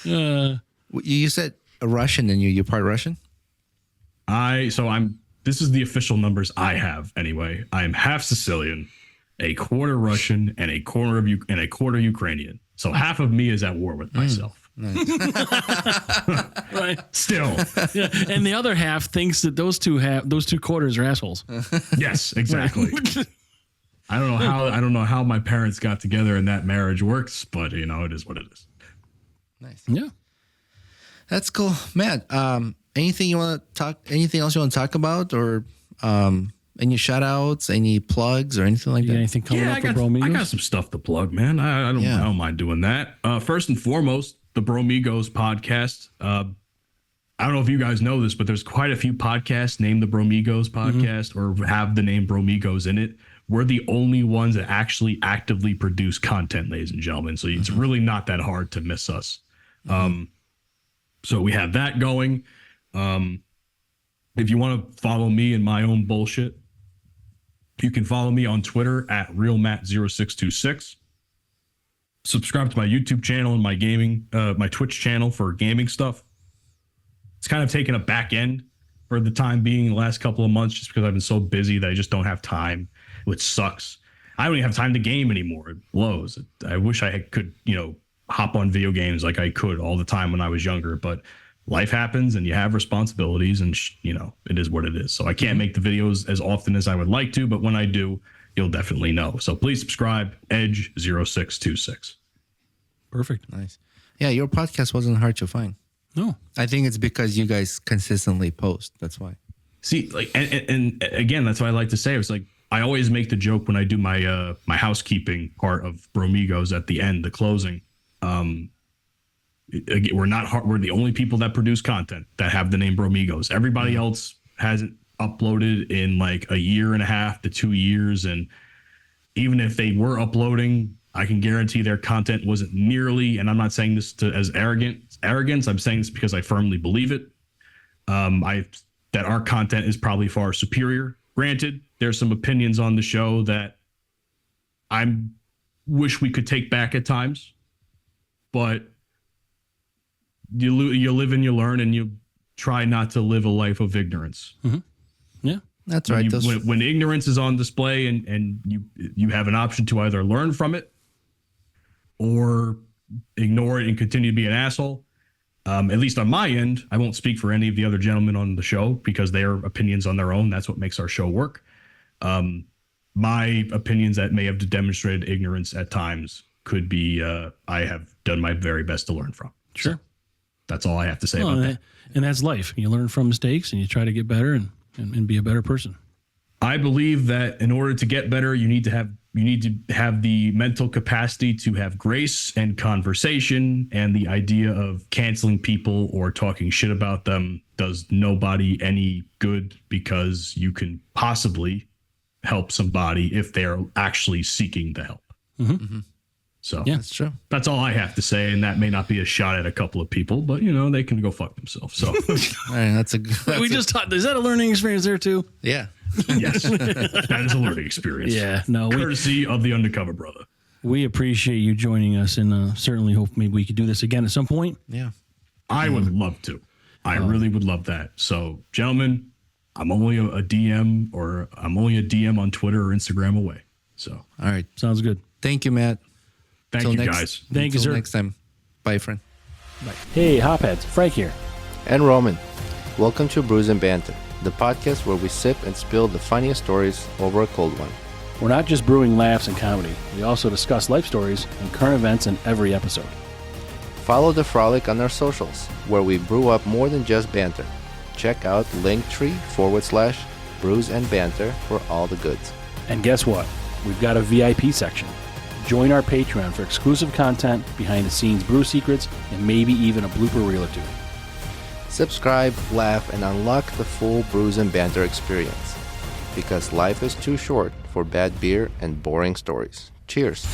You said a Russian, and you're part Russian?
This is the official numbers I have anyway. I am half Sicilian, a quarter Russian, and a quarter Ukrainian. So half of me is at war with myself.
Nice.
Right.
Still.
Yeah. And the other half thinks that those two quarters are assholes.
Yes, exactly. I don't know how my parents got together and that marriage works, but it is what it is.
Nice.
Yeah.
That's cool. Matt, anything else you want to talk about, or any shout outs, any plugs, or anything like that?
Anything coming up for Bromigos?
I got some stuff to plug, man. I don't mind doing that. First and foremost, the Bromigos Podcast. I don't know if you guys know this, but there's quite a few podcasts named the Bromigos Podcast or have the name Bromigos in it. We're the only ones that actually actively produce content, ladies and gentlemen. So it's really not that hard to miss us. So we have that going. If you want to follow me and my own bullshit, you can follow me on Twitter at realmatt0626. Subscribe to my YouTube channel and my Twitch channel for gaming stuff. It's kind of taken a back end for the time being the last couple of months, just because I've been so busy that I just don't have time, which sucks. I don't even have time to game anymore. It blows. I wish I could, hop on video games like I could all the time when I was younger, but life happens and you have responsibilities, and it is what it is. So I can't make the videos as often as I would like to, but when I do, you'll definitely know. So please subscribe, Edge0626. Perfect.
Nice. Yeah, your podcast wasn't hard to find.
No.
I think it's because you guys consistently post. That's why.
See, like, and again, that's what I like to say. It's like, I always make the joke when I do my my housekeeping part of Bromigos at the end, the closing. We're the only people that produce content that have the name Bromigos. Everybody else hasn't uploaded in like a year and a half to 2 years. And even if they were uploading, I can guarantee their content wasn't nearly, and I'm not saying this as arrogance. I'm saying this because I firmly believe it. That our content is probably far superior. Granted, there's some opinions on the show that I wish we could take back at times, but you live and you learn, and you try not to live a life of ignorance.
Mm-hmm. Yeah,
that's right.
When ignorance is on display, and you have an option to either learn from it or ignore it and continue to be an asshole. At least on my end, I won't speak for any of the other gentlemen on the show because their opinions on their own. That's what makes our show work. My opinions that may have demonstrated ignorance at times could be, I have done my very best to learn from.
Sure.
So that's all I have to say about that.
And that's life. You learn from mistakes and you try to get better and be a better person.
I believe that in order to get better, you need to have the mental capacity to have grace and conversation, and the idea of canceling people or talking shit about them does nobody any good, because you can possibly help somebody if they're actually seeking the help.
Mm-hmm. Mm-hmm.
So
yeah, that's true.
That's all I have to say. And that may not be a shot at a couple of people, but they can go fuck themselves. So
all right,
just taught, is that a learning experience there too?
Yeah.
Yes, that is a learning experience.
Yeah, no,
courtesy of the undercover brother.
We appreciate you joining us, and certainly hope maybe we could do this again at some point.
Yeah,
I would love to. I really would love that. So, gentlemen, I'm only a DM on Twitter or Instagram away. So,
all right,
sounds good.
Thank you, Matt.
Thank you, guys.
Thank you, sir.
Next time. Bye, friend.
Bye. Hey, Hopheads, Frank here.
And Roman. Welcome to Brews and Banter, the podcast where we sip and spill the funniest stories over a cold one.
We're not just brewing laughs and comedy. We also discuss life stories and current events in every episode.
Follow the frolic on our socials, where we brew up more than just banter. Check out linktree/BrewsNBanter for all the goods.
And guess what? We've got a VIP section. Join our Patreon for exclusive content, behind-the-scenes brew secrets, and maybe even a blooper reel or two.
Subscribe, laugh, and unlock the full Brews and Banter experience. Because life is too short for bad beer and boring stories. Cheers.